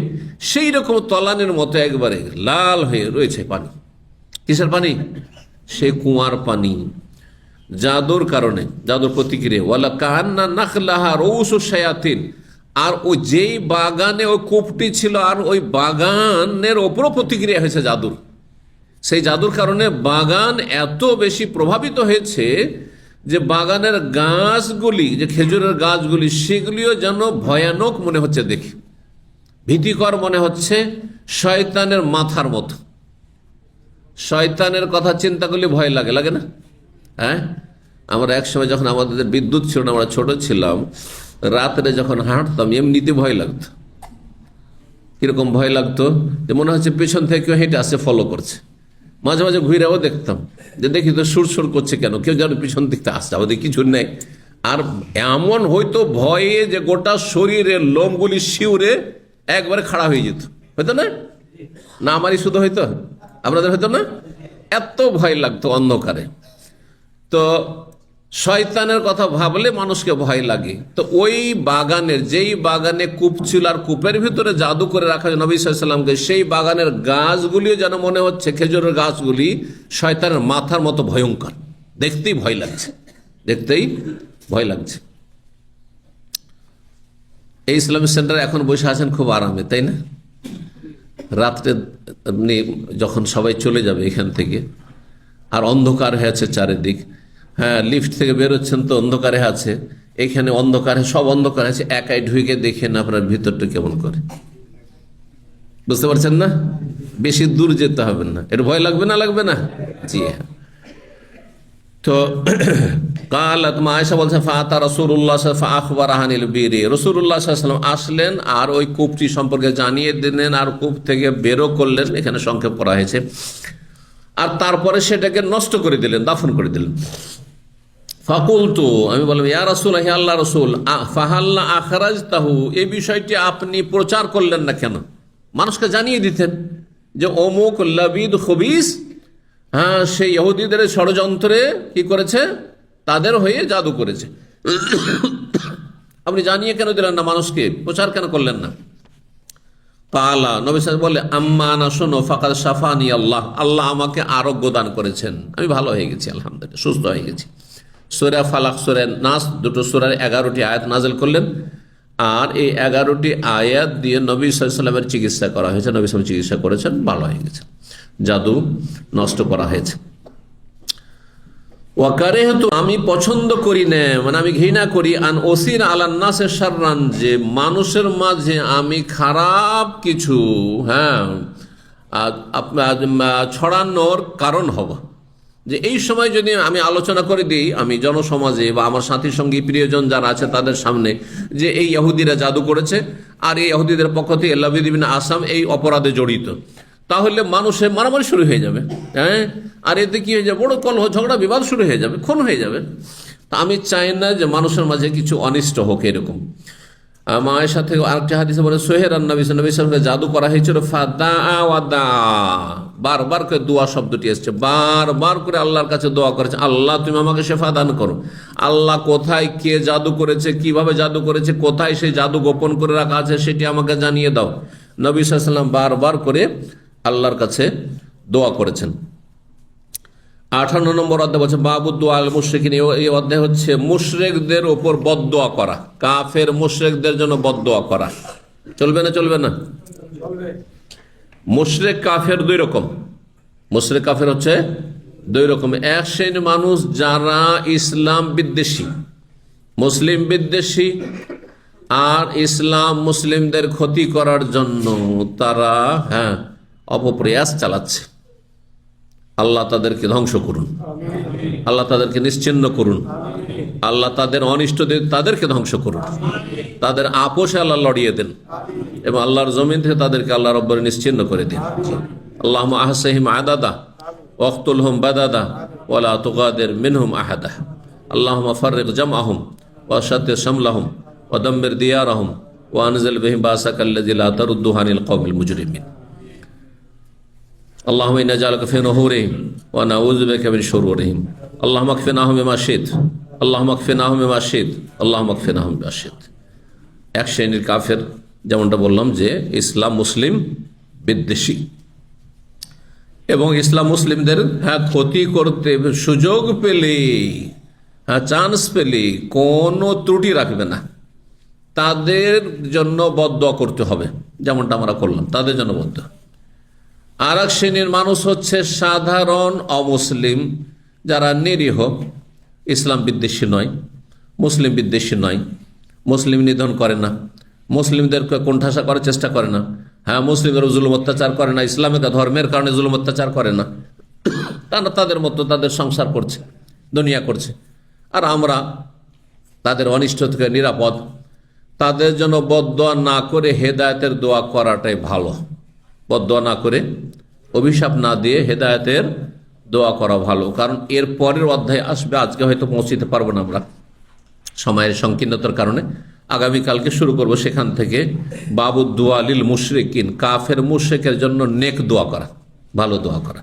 সেই রকম তলানির মতো একবারে লাল হয়ে রয়েছে পানি। কিসের পানি? সে কুয়ার পানি। জাদুর কারণে, জাদুর প্রতিক্রিয়া। ওয়ালা কান্না নাখলাহা রউসু শায়াতিন, আর ওই যেই বাগানে ওই কূপটি ছিল, আর ওই বাগানের ওপরও প্রতিক্রিয়া হয়েছে জাদুর। সেই জাদুর কারণে বাগান এত বেশি প্রভাবিত হয়েছে যে বাগানের গাছগুলি, যে খেজুরের গাছগুলি, সেগুলিও যেন ভয়ানক মনে হচ্ছে দেখে, ভীতিকর মনে হচ্ছে, শয়তানের মাথার মতো। শয়তানের কথা চিন্তা করলে ভয় লাগে, লাগে না? আমরা একসময় যখন আমাদের বিদ্যুৎ ছিল না, আমরা ছোট ছিলাম, রাত্রে যখন হাঁটতাম এমনিতে ভয় লাগতো। কিরকম ভয় লাগতো? যে মনে হচ্ছে পেছন থেকে কেউ হেঁটে আসছে, ফলো করছে। মাঝে মাঝে ঘুরেও দেখতাম, যে দেখি তো সুর করছে কেন, কেউ যেন পিছন দিকতে আসছে, আমাদের কিছু নেই। আর এমন হয়তো ভয়ে যে গোটা শরীরের লোমগুলি শিউরে একবারে খাড়া হয়ে যেত, হয়তো না? না আমারই শুধু হয়তো, আপনাদের হয়তো না? এত ভয় লাগতো অন্ধকারে। তো শয়তানের কথা ভাবলে মানুষকে ভয় লাগে। তো ওই বাগানের, যেই বাগানে কূপ ছিল, আর কূপের ভিতরে জাদু করে রাখা নবী সাল্লাল্লাহু আলাইহি ওয়াসাল্লামকে, সেই বাগানের গাছগুলিও যেন মনে হচ্ছে, খেজুরের গাছগুলি শয়তানের মাথার মতো ভয়ঙ্কর, দেখতেই ভয় লাগছে, দেখতেই ভয় লাগছে। এই ইসলামিক সেন্টারে এখন বসে আছেন খুব আরামে, তাই না? রাত্রে আপনি যখন সবাই চলে যাবে এখান থেকে, আর অন্ধকার হয়েছে চারিদিক, লিফট থেকে বেরোচ্ছেন তো অন্ধকারে আছে, এখানে অন্ধকারে, সব অন্ধকার আছে, একাই ঢুকে দেখেন আপনার ভিতরটা কেমন করে, বুঝতে পারছেন না? বেশি দূর যেতে হবে না, এটা ভয় লাগবে না? লাগবে না? জি হ্যাঁ। তো কালাত মা আয়েশা বলছেন ফাতা রাসূলুল্লাহ ফাআখবারাহানিল বিরি, রাসূলুল্লাহ সাল্লাল্লাহু আলাইহি ওয়াসাল্লাম আসলেন আর ওই কূপটি সম্পর্কে জানিয়ে দিলেন আর কূপ থেকে বেরো করলেন, এখানে সংক্ষেপ করা হয়েছে, আর তারপরে সেটাকে নষ্ট করে দিলেন, দাফন করে দিলেন। ফাকুলতু, আমি বললাম ইয়া রাসূলুল্লাহ, হে আল্লাহর রাসূল, ফাহাল্লা আখরাজতাহু, এই বিষয়টি আপনি প্রচার করলেন না কেন? মানুষকে জানিয়ে দিতেন যে অমুক লাবিদ খবিস, হ্যাঁ, সেই ইহুদিদের ষড়যন্ত্রে কি করেছে, তাদের হয়ে জাদু করেছে। আপনি জানিয়ে কেন দিলেন না, মানুষকে প্রচার কেন করলেন না? কালা, নবী সাল্লাল্লাহু আলাইহি ওয়াসাল্লাম বলে, আম্মা না শোনো, ফাকাদ শাফানি আল্লাহ, আল্লাহ আমাকে আরোগ্য দান করেছেন, আমি ভালো হয়ে গেছি, আলহামদুলিল্লাহ, সুস্থ হয়ে গেছি। সূরা ফালাক, সূরা নাস, দুটো সূরার 11টি আয়াত নাযিল করলেন, আর এই 11টি আয়াত দিয়ে নবী সাল্লাল্লাহু আলাইহি ওয়াসাল্লামের চিকিৎসা করা হয়েছে। নবী সাল্লাল্লাহু আলাইহি ওয়াসাল্লাম চিকিৎসা করেছেন, ভালো হয়ে গেছে, জাদু নষ্ট করা হয়েছে। ওয়াকারিহতু, আমি পছন্দ করি না, মানে আমি ঘৃণা করি, আন ওসির আলান নাসে শাররান, যে মানুষের মাঝে আমি খারাপ কিছু, হ্যাঁ, ছড়ানোর কারণ হব। যে এই সময় যদি আমি আলোচনা করে দিই, আমি জনসমাজে বা আমার সাথী সঙ্গী প্রিয়জন যারা আছে তাদের সামনে, যে এই ইহুদিরা জাদু করেছে আর এই ইহুদিদের পক্ষ থেকে লাবিদ ইবনে আসাম এই অপরাধে জড়িত, তাহলে মানুষের মারামারি শুরু হয়ে যাবে, হ্যাঁ, আর এতে কি হয়ে যাবে, বড় কলহ ঝগড়া বিবাদ শুরু হয়ে যাবে, খুন হয়ে যাবে। তা আমি চাই না যে মানুষের মাঝে কিছু অনিষ্ট হোক। এরকম মায়ের সাথে আরেকটি হাদিসে বলে, সোহের নবী সাল্লাল্লাহু জাদু করা হয়েছিল, ফাদা ওয়াদা, বারবার করে দোয়া শব্দটি এসছে, বারবার করে আল্লাহর কাছে দোয়া করেছে, আল্লাহ তুমি আমাকে শেফা দান করো। আল্লাহ কোথায় কে জাদু করেছে, কিভাবে জাদু করেছে, কোথায় সেই জাদু গোপন করে রাখা আছে সেটি আমাকে জানিয়ে দাও। নবী সাল্লাল্লাহু আলাইহি ওয়াসাল্লাম বারবার করে আল্লাহর কাছে দোয়া করেছেন। 58 নম্বর অধ্যায় বলছে বাবু দোয়া আল মুশরিকিন, এই অধ্যায় হচ্ছে মুশরিকদের ওপর বদদোয়া করা, কাফের মুশরিকদের জন্য বদদোয়া করা। চলবে না? চলবে না? মুশরিক কাফের দুই রকম। মুশরিক কাফের হচ্ছে দুই রকম। এক শ্রেণীর মানুষ যারা ইসলাম বিদ্বেষী, মুসলিম বিদ্বেষী, আর ইসলাম মুসলিমদের ক্ষতি করার জন্য তারা অপপ্রয়াস চালাচ্ছে। আল্লাহ তাদেরকে ধ্বংস করুন, আল্লাহ তাদেরকে নিশ্চিহ্ন করুন, আল্লাহ তাদের অনিষ্টদের তাদেরকে ধ্বংস করুন, তাদের আপোষে আল্লাহ লড়িয়ে দেন এবং আল্লাহর জমিন থেকে তাদেরকে আল্লাহ রব্বরে নিশ্চিহ্ন করে দিন। আল্লাহুম্মা আহসিহিম আদাদা ওয়াকতুলহুম বাদাদা ওয়ালা তুগাদির মিনহুম আহাদা। আল্লাহুম্মা ফাররিক জামআহুম ওয়া শাত্তিত শামলাহুম ওয়া দাম্মির দিয়ারাহুম ওয়া আনজিল বিহিম বাসাকাল্লাযী লা তারুদ্দু আনিল কওমিল মুজরিমিন। আল্লাহুম্মা ইন্না নাজআলুকা ফি নুহুরিহিম ওয়া নাউযু বিকা মিন শুরুরিহিম। আল্লাহুম্মা কফিনাহুম বিমা শি'ত, আল্লাহুম্মা কফিনাহুম বিমা শি'ত, আল্লাহুম্মা কফিনাহুম বিমা শি'ত। এক শ্রেণীর কাফের, যেমনটা বললাম, যে ইসলাম মুসলিম বিদ্বেষী এবং ইসলাম মুসলিমদের ক্ষতি করতে সুযোগ পেলে, চান্স পেলে কোনো ত্রুটি রাখবে না, তাদের জন্য বদদোয়া করতে হবে, যেমনটা আমরা করলাম, তাদের জন্য বদদোয়া। আর এক শ্রেণীর মানুষ হচ্ছে সাধারণ অমুসলিম, যারা নিরীহ, ইসলাম বিদ্বেষী নয়, মুসলিম বিদ্বেষী নয়, মুসলিম নিধন করে না, মুসলিমদেরকে কোণঠাসা করার চেষ্টা করে না, মুসলিমদের জুলুম অত্যাচার করে না, ইসলামিক ধর্মের কারণে জুলুম অত্যাচার করে না, তারা তাদের মতো তাদের সংসার করছে, দুনিয়া করছে, আর আমরা তাদের অনিষ্ট থেকে নিরাপদ। তাদের জন্য বদদোয়া না করে হেদায়েতের দোয়া করাটাই ভালো। বদদোয়া না করে, অভিশাপ না দিয়ে হেদায়েতের দোয়া করা ভালো, কারণ এর পরের অধ্যায় আসবে, আজকে হয়তো পৌঁছতে পারবো না আমরা সময়ের সংকীর্ণতার কারণে, আগামীকালকে শুরু করব সেখান থেকে। বাবু দোয়া লিল মুশরিকিন, কাফের মুশরিকের জন্য নেক দোয়া করা, ভালো দোয়া করা।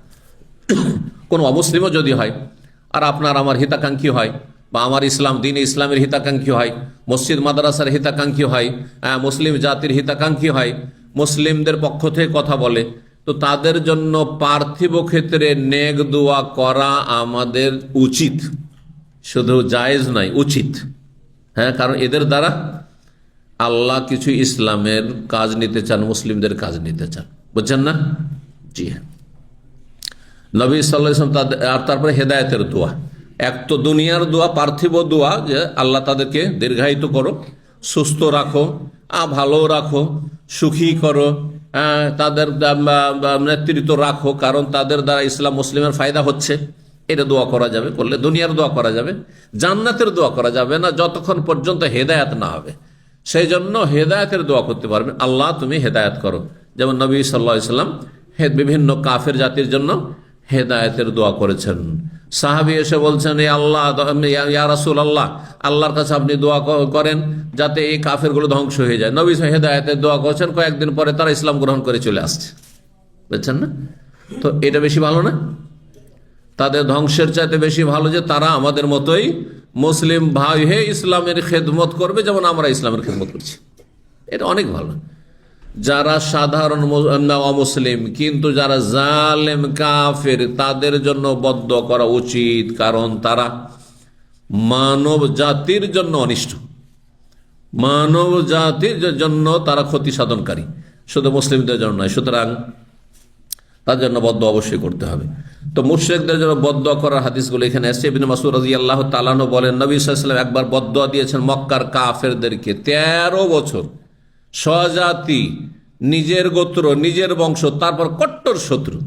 কোন অমুসলিমও যদি হয় আর আপনার আমার হিতাকাঙ্ক্ষী হয়, বা আমার ইসলাম দিন ইসলামের হিতাকাঙ্ক্ষী হয়, মসজিদ মাদ্রাসার হিতাকাঙ্ক্ষী হয়, মুসলিম জাতির হিতাকাঙ্ক্ষী হয়, মুসলিমদের পক্ষ থেকে কথা বলে, তো তাদের জন্য পার্থিব ক্ষেত্রে নেক দোয়া করা আমাদের উচিত, শুধু জায়েজ নয়, উচিত। কারণ এদের দ্বারা আল্লাহ কিছু ইসলামের কাজ নিতে চান, মুসলিমদের কাজ নিতে চান, বুঝছেন না? জি হ্যাঁ। নবী সাল্লাল্লাহু আলাইহি ওয়াসাল্লাম, আর তারপরে হেদায়েতের দোয়া। এক তো দুনিয়ার দোয়া, পার্থিব দোয়া, যে আল্লাহ তাদেরকে দীর্ঘায়িত করো, সুস্থ রাখো, ভালো রাখো, সুখী করো, তাদের নেতৃত্ব রাখো, কারণ তাদের দ্বারা ইসলাম মুসলিমের ফায়দা হচ্ছে, এটা দোয়া করা যাবে, করলে দুনিয়ার দোয়া করা যাবে, জান্নাতের দোয়া করা যাবে না যতক্ষণ পর্যন্ত হেদায়াত না হবে। সেই জন্য হেদায়াতের দোয়া করতে পারবেন, আল্লাহ তুমি হেদায়াত করো। যেমন নবী সাল্লাল্লাহু আলাইহি ওয়াসাল্লাম বিভিন্ন কাফের জাতির জন্য হেদায়েতের দোয়া করেছেন। সাহাবী এসে বলছেন, এ আল্লাহ, ইয়া রাসূলুল্লাহ, আল্লাহর কাছে আপনি দোয়া করেন যাতে এই কাফেরগুলো ধ্বংস হয়ে যায়। নবী হেদায়েতের দোয়া করেছেন, কয়েকদিন পরে তারা ইসলাম গ্রহণ করে চলে আসছে। বুঝছেন না? তো এটা বেশি ভালো না? তাদের ধ্বংসের চাইতে বেশি ভালো যে তারা আমাদের মতোই মুসলিম ভাই হয়ে ইসলামের খেদমত করবে, যেমন আমরা ইসলামের খেদমত করছি। এটা অনেক ভালো। যারা সাধারণ অমুসলিম কিন্তু যারা জালেম কাফের, তাদের জন্য বদদোয়া করা উচিত, কারণ তারা মানব জাতির জন্য অনিষ্ট, মানব জাতির জন্য তারা ক্ষতি সাধনকারী, শুধু মুসলিমদের জন্য নয়। সুতরাং তার জন্য বদদোয়া অবশ্যই করতে হবে। তো মুশরিকদের জন্য বদদোয়া করার হাদিসগুলো এখানে এসেছে। ইবনে মাসউদ রাদিয়াল্লাহু তাআলা আনহু বলেন, নবী সাল্লাল্লাহু আলাইহি ওয়াসাল্লাম একবার বদদোয়া দিয়েছেন মক্কার কাফেরদেরকে। 13 বছর স্বজাতি, নিজের গোত্র, নিজের বংশ, তারপর কট্টর শত্রু,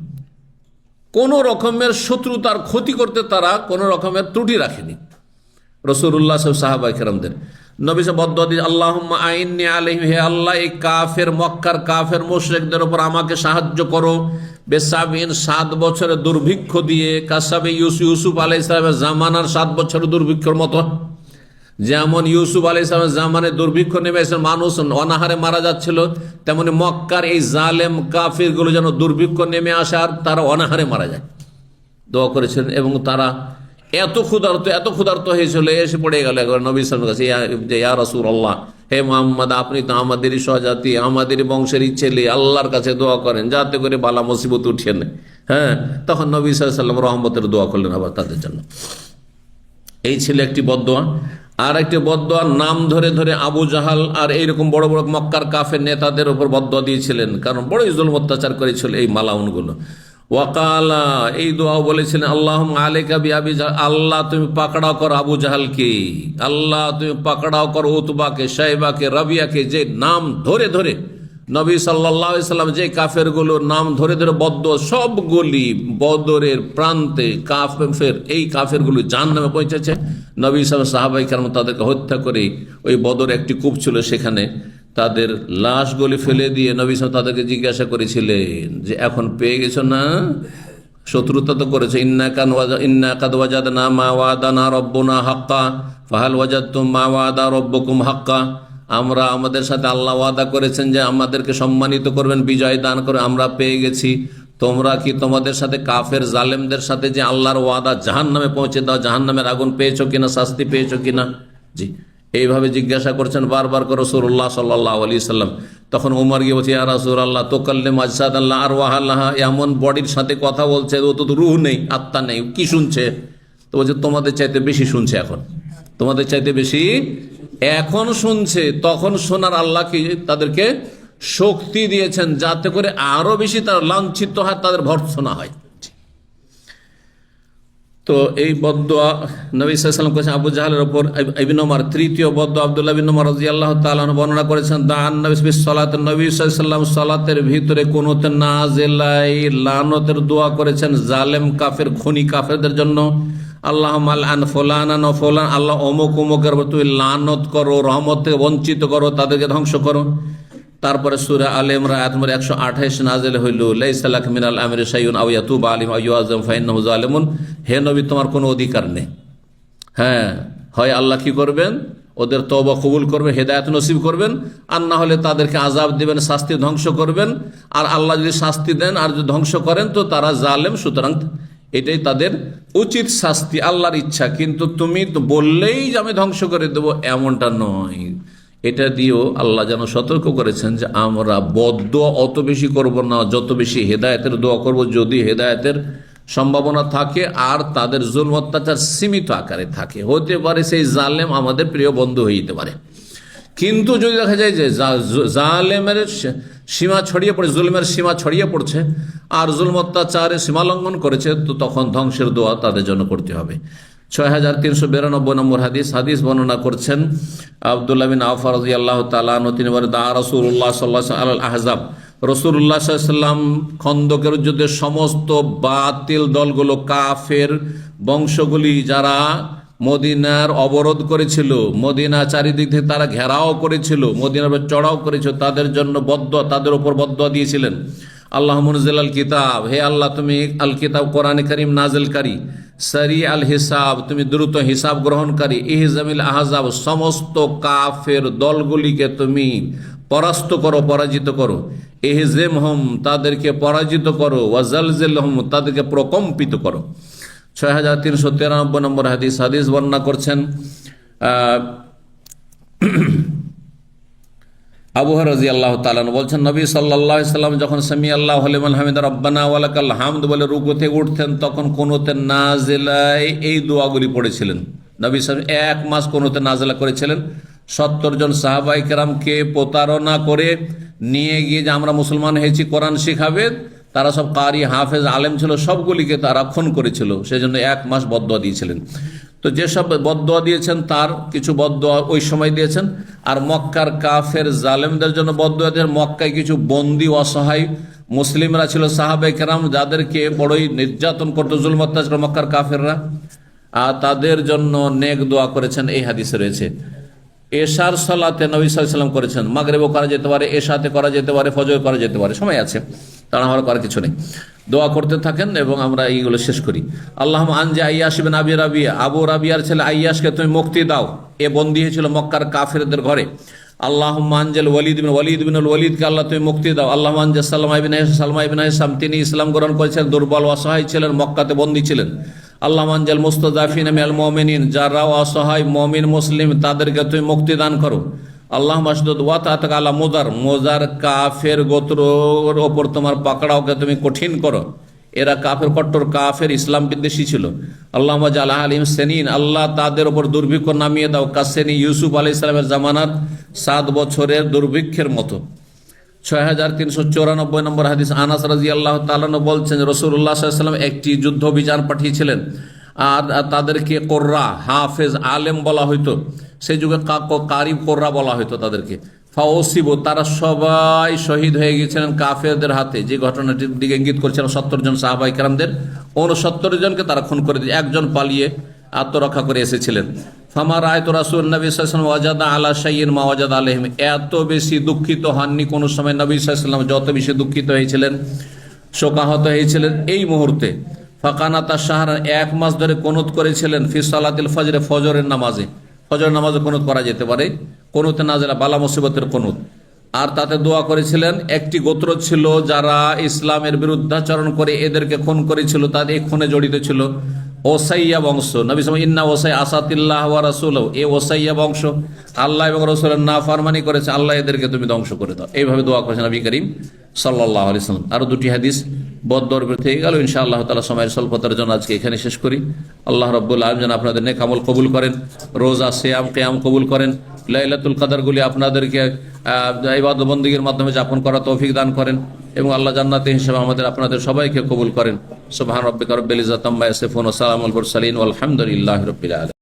কোন রকমের শত্রুতার ক্ষতি করতে তারা কোন রকমের ত্রুটি রাখেনি। রাসূলুল্লাহ সাহাবায়ে কেরামদের নবী সাহেব বদদোয়া দিয়ে, আল্লাহুম্মা আইন্নি আলাইহিম, হে আল্লাহ এই কাফের মক্কার কাফের মুশরিকদের উপর আমাকে সাহায্য করো। বেসাবিন 7 বছরের দুর্ভিক্ষ দিয়ে, কাসাবে ইউসুফ আলাইহিস সালামের জামানার 7 বছরের দুর্ভিক্ষর মতো। যেমন ইউসুফ আলাইহিস সালামের জামানে দুর্ভিক্ষ নেমে এসে মানুষ অনাহারে মারা যাচ্ছিল, তেমনি মক্কার এই জালেম কাফিরগুলো যেন দুর্ভিক্ষ নেমে আসে আর তারা অনাহারে মারা যায়। দোয়া করেছেন এবং তারা এত ক্ষুধার্ত হয়েছিল, এসে পড়ে গেল একবার নবী সাল্লাল্লাহু আলাইহি ওয়াসাল্লামের কাছে, ইয়া রাসূলুল্লাহ, হে মুহাম্মদ, আপনি তো আমাদেরই সহজাতি, আমাদেরই বংশেরই ছেলে, আল্লাহর কাছে দোয়া করেন যাতে করে বালা মুসিবত উঠিয়ে নেয়। হ্যাঁ, তখন নবী সাল্লাল্লাহু আলাইহি ওয়াসাল্লাম রহমতের দোয়া করলেন আবার তাদের জন্য। এই ছিল একটি বদদোয়া। আর একটি বদদোয়ার নাম ধরে ধরে আবু জাহাল আর এইরকম বড় বড় মক্কার কাফের নেতাদের উপর বদদোয়া দিয়েছিলেন, কারণ বড়ই জুলম অত্যাচার করেছিল এই মালাউনগুলো। ওয়াকালা, এই দোয়াও বলেছিলেন, আল্লাহুম্মা আলাইকা বিআবি জাহাল, আল্লাহ তুমি পাকড়াও করো আবু জাহালকে, আল্লাহ তুমি পাকড়াও করো উতবাকে, শাইবাকে, রাবিয়াকে, যে নাম ধরে ধরে নবী সাল্লাল্লাহু আলাইহি সাল্লাম যে কাফেরগুলো নাম ধরে ধরে বদদোয়া, সবগুলি বদরের প্রান্তে কাফের, এই কাফেরগুলো জাহান্নামে পৌঁছেছে। নবী সাল্লাল্লাহু সাহাবায়ে কেরাম তাদেরকে হত্যা করে ওই বদর একটি কূপ ছিল সেখানে তাদের লাশগুলি ফেলে দিয়ে নবী সাল্লাল্লাহু তাদেরকে জিজ্ঞাসা করেছিলেন যে এখন পেয়ে গেছো না? শত্রুতা তো করেছে, ইন্না কাদ ওয়াজাদনা মা ওয়াদানা রাব্বুনা হাক্কা ফাহাল ওয়াজাদতুম মা ওয়াদা রাব্বুকুম হাক্কা, আমরা আমাদের সাথে আল্লাহ ওয়াদা করেছেন যে আমাদেরকে সম্মানিত করবেন, বিজয় দান করে, আমরা পেয়ে গেছি। তোমরা কি তোমাদের সাথে কাফের জালেমদের সাথে যে আল্লাহর ওয়াদা জাহান্নামে পৌঁছে দাও, জাহান্নামের আগুন পেয়েছো কিনা, শাস্তি পেয়েছো কিনা? জি, এইভাবে জিজ্ঞাসা করছেন বারবার করে রাসূলুল্লাহ সাল্লাল্লাহু আলাইহি সাল্লাম। তখন ওমর গিয়ে বলছে, ইয়া রাসূলুল্লাহ তুকাল্লিম আজসাদাল্লাহ আরওয়াহাল্লাহ, এমন বডির সাথে কথা বলছে, ও তো রূহ নেই, আত্মা নেই, কি শুনছে? তো বলছে তোমাদের চাইতে বেশি শুনছে, এখন তোমাদের চাইতে বেশি এখন শুনছে। তখন শোনার আল্লাহ কি তাদেরকে শক্তি দিয়েছেন যাতে করে আরো বেশি তারা লাঞ্ছিত হয়, তাদের ভর্ৎসনা হয়। তো এই বদদোয়া নবী সাল্লাল্লাহু আলাইহি ওয়াসাল্লাম করেছেন আবু জাহালের উপর। ইবনে ওমর তৃতীয় বদদোয়া আব্দুল্লাহ বিন ওমর রাদিয়াল্লাহু তাআলা আনহু বর্ণনা করেছেন, দান নবী সাল্লাল্লাহু নবী সাল্লাল্লাহু আলাইহি ওয়াসাল্লাম সালাতের ভিতরে কুনুতে নাজিলাই লানতের দোয়া করেছেন জালেম কাফের খুনি কাফেরদের জন্য। আল্লাহুম্মা আন ফুলানান ওয়া ফুলান, আল্লাহ অমুক অমুকের উপর তুমি লানত করো, রহমত থেকে বঞ্চিত করো, তাদেরকে ধ্বংস করো। তারপরে সূরা আলে ইমরান আয়াত নম্বর 128 নাযিল হইল, লাইসা লাকা মিনাল আমরি শাইউন আও ইয়াতুবা আলাইহিম আও ইউআযিম ফাইন্নাহু যালিমুন, হে নবী তোমার কোনো অধিকার নেই। হ্যাঁ, হয় আল্লাহ কি করবেন, ওদের তওবা কবুল করবে, হেদায়েত নসিব করবেন, আর না হলে তাদেরকে আযাব দিবেন, শাস্তি ধ্বংস করবেন। আর আল্লাহ যদি শাস্তি দেন আর যদি ধ্বংস করেন তো তারা জালেম, সুতরাং এটাই তাদের উচিত শাস্তি, আল্লাহর ইচ্ছা। কিন্তু তুমি তো বললেই যে আমি ধ্বংস করে দেবো, এমনটা নয়। এটা দিয়েও আল্লাহ যেন সতর্ক করেছেন যে আমরা বদদোয়া অত বেশি করব না, যত বেশি হেদায়েতের দোয়া করব, যদি হেদায়েতের সম্ভাবনা থাকে আর তাদের জুলম অত্যাচার সীমিত আকারে থাকে। হতে পারে সেই জালেম আমাদের প্রিয় বন্ধু হয়ে যেতে পারে, কিন্তু যদি দেখা যায় যে জালেমের সীমা ছড়িয়ে পড়ে, জুলমের সীমা ছড়িয়ে পড়ছে আর জুলম অত্যাচারে সীমা লঙ্ঘন করেছে, তো তখন ধ্বংসের দোয়া তাদের জন্য করতে হবে। 6392 নম্বর হাদিস বর্ণনা করছেন আব্দুল্লাহ বিন আওফ রাদিয়াল্লাহু তাআলা আনহু, তিনি বলেন, দা রাসূলুল্লাহ সাল্লাল্লাহু আলাইহি ওয়াসাল্লাম আল আহজাব, রাসূলুল্লাহ সাল্লাল্লাহু আলাইহি ওয়াসাল্লাম খন্দকের যুদ্ধে সমস্ত বাতিল দলগুলো, কাফের বংশগুলি যারা মদিনার অবরোধ করেছিল, মদিনা চারিদিক থেকে তারা ঘেরাও করেছিল, মদিনার চড়াও করেছিল, তাদের জন্য তাদের উপর বদদুয়া দিয়েছিলেন। আল্লাহ মুনজিল আল কিতাব, হে আল্লাহ তুমি আল কিতাব কোরআনে কারীম নাজিলকারী, সারি আল হিসাব তুমি দ্রুত হিসাব গ্রহণকারী, ইহজামিল আহজাব সমস্ত কাফের দলগুলিকে তুমি পরাস্ত করো, পরাজিত করো, ইহজিমহুম তাদেরকে পরাজিত করো, ওয়াজালজিলহুম তাদেরকে প্রকম্পিত করো। 6393 নম্বর হাদিস বর্ণনা করছেন আবু হুরায়রা রাদিয়াল্লাহু তাআলা আনহু বলছেন, নবী সাল্লাল্লাহু আলাইহি সাল্লাম যখন সামি আল্লাহু লিমান হামিদা রব্বানা ওয়া লাকাল হামদ বলে রুকু থেকে উঠতেন, তখন কুনুতে নাজিলায় এই দোয়াগুলি পড়েছিলেন। নবী সাল্লাল্লাহু আলাইহি ওয়াসাল্লাম 1 মাস কুনুতে নাজিলা করেছিলেন। 70 জন সাহাবায়ে কেরামকে প্রতারণা করে নিয়ে গিয়ে যে আমরা মুসলমান হয়েছি, কোরআন শিখাবে, তারা সব কারি হাফেজ আলেম ছিল, সবগুলিকে তারা খুন করেছিল। সেজন্য 1 মাস বদদুয়া দিয়েছিলেন। তো যেসব বদদুয়া দিয়েছেন তার কিছু বদদুয়া ওই সময় দিয়েছেন, আর মক্কার কাফের জালেমদের জন্য বদদুয়া দিয়েছেন। মক্কায় কিছু বন্দী অসহায় মুসলিমরা ছিল সাহাবায়ে কেরাম, যাদেরকে বড়ই নির্যাতন করতো, জুলম অত্যাচার মক্কার কাফেররা, আর তাদের জন্য নেক দোয়া করেছেন। এই হাদিসে রয়েছে। এশার সালাতে নবী সাল্লাল্লাহু আলাইহি ওয়াসাল্লাম করেছেন। মাগরিবও করা যেতে পারে, এশাতে করা যেতে পারে, ফজর করা যেতে পারে, সময় আছে, তাড়াহুড়ো করার কিছু নেই। দোয়া করতে থাকেন এবং আমরা এইগুলো শেষ করি। আল্লাহুম্মা আনজি আইয়াশ বিন আবি রাবিয়া, আবু রাবিয়ার ছেলে আইয়াশকে তুমি মুক্তি দাও, এ বন্দী হয়েছিল মক্কার কাফেরদের ঘরে। আল্লাহুম্মা আনজিল ওয়ালিদ বিন ওয়ালিদকে আল্লাহ তুমি মুক্তি দাও। আল্লাহুম্মা আনজি সালমা ইবনে হিসাম, তিনি ইসলাম গ্রহণ করেছেন, দুর্বল অসহায় ছিলেন, মক্কাতে বন্দী ছিলেন। আল্লাহুম্মা আনজিল মুস্তাযাফিনা মিনাল মুমিনিন, যারা অসহায় মুমিন মুসলিম তাদেরকে তুমি মুক্তি দান করো। আল্লাহুম্মা আশদুদ ওয়াতাতাকা আলা মুদার কাফের গোত্রের ওপর তোমার পাকড়াওকে তুমি কঠিন করো, এরা কাফের, কট্টর কাফের, ইসলাম বিদ্বেষী ছিল। আল্লাহুম্মা জাল আলিম সেনিন, আল্লাহ তাদের উপর দুর্ভিক্ষ নামিয়ে দাও, কাসেনি ইউসুফ আলাইহিস সালামের জামানার 7 বছরের দুর্ভিক্ষের মতো। 6394 নম্বর হাদিস আনাস রাদিয়াল্লাহু তাআলা বলছেন, রাসূলুল্লাহ সাল্লাল্লাহু আলাইহি ওয়াসাল্লাম একটি যুদ্ধ অভিযান পাঠিয়েছিলেন, আর তাদেরকে কোররা, হাফেজ, আলেম বলা হইতো। সেই যুগে কারি কোররা বলা হইতো তাদেরকে। ফাওসিব, তারা সবাই শহীদ হয়ে গিয়েছিলেন কাফেরদের হাতে। যে ঘটনাটির দিকে ইঙ্গিত করেছিলেন 70 জন সাহাবায়ে কেরামদের 69 জনকে তারা খুন করে দিয়ে, একজন পালিয়ে আত্মরক্ষা করে এসেছিলেন। ফামা রায়তু রাসূল নবী সাল্লাল্লাহু আলাইহি ওয়াসাল্লাম ওয়াজাদা আলা শাইইন মা ওয়াজাদা আলাইহিম, এত বেশি দুঃখিত হননি কোন সময় নবী সাল্লাল্লাহু আলাইহি ওয়াসাল্লাম, যত বেশি দুঃখিত হয়েছিলেন, শোকাহত হয়েছিলেন এই মুহূর্তে। ফাকানাতা শাহরান, 1 মাস ধরে কুনুত করেছিলেন। ফি সালাতিল ফজর, ফজরের নামাজে, ফজরের নামাজে কুনুত করা যেতে পারে, কুনুতে নাজিলা বালা মুসিবতের কুনুত। আর তাতে দোয়া করেছিলেন। একটি গোত্র ছিল যারা ইসলামের বিরুদ্ধাচরণ করে এদেরকে খুন করেছিল, তাদের এই খুনে জড়িত ছিল ওসাইয়া বংশ। নবী সাল্লাল্লাহু আলাইহি ওয়াসাল্লাম ইন্না ওসাই আসাতিল্লাহ ওয়া রাসূলুহু, এই ওসাইয়া বংশ আল্লাহ এবং রাসূলের নাফরমানি করেছে, আল্লাহ এদেরকে তুমি ধ্বংস করে দাও। এইভাবে দোয়া করেছেন নবী করিম সাল্লাল্লাহু আলাইহি ওয়াসাল্লাম। আরো 2টি হাদিস বদদুয়ার থেকে গেল। ইনশাআল্লাহ তাআলা সময়ের স্বল্পতার জন্য আজকে এখানে শেষ করি। আল্লাহ রাব্বুল আলামিন যেন আপনাদের নেক আমল কবুল করেন, রোজা, সিয়াম, কিয়াম কবুল করেন, লাইলাতুল কদরগুলি আপনাদেরকে ইবাদত বন্দেগীর মাধ্যমে যাপন করার তৌফিক দান করেন, এবং আল্লাহ জান্নাতে হিসেবে আমাদের আপনাদের সবাইকে কবুল করেন। সুবহান রাব্বিকা রাব্বিল ইজ্জাতি আম্মা ইয়াসিফুন ওয়া সালামুল মুরসালিন ওয়াল হামদুলিল্লাহি রাব্বিল আলামিন।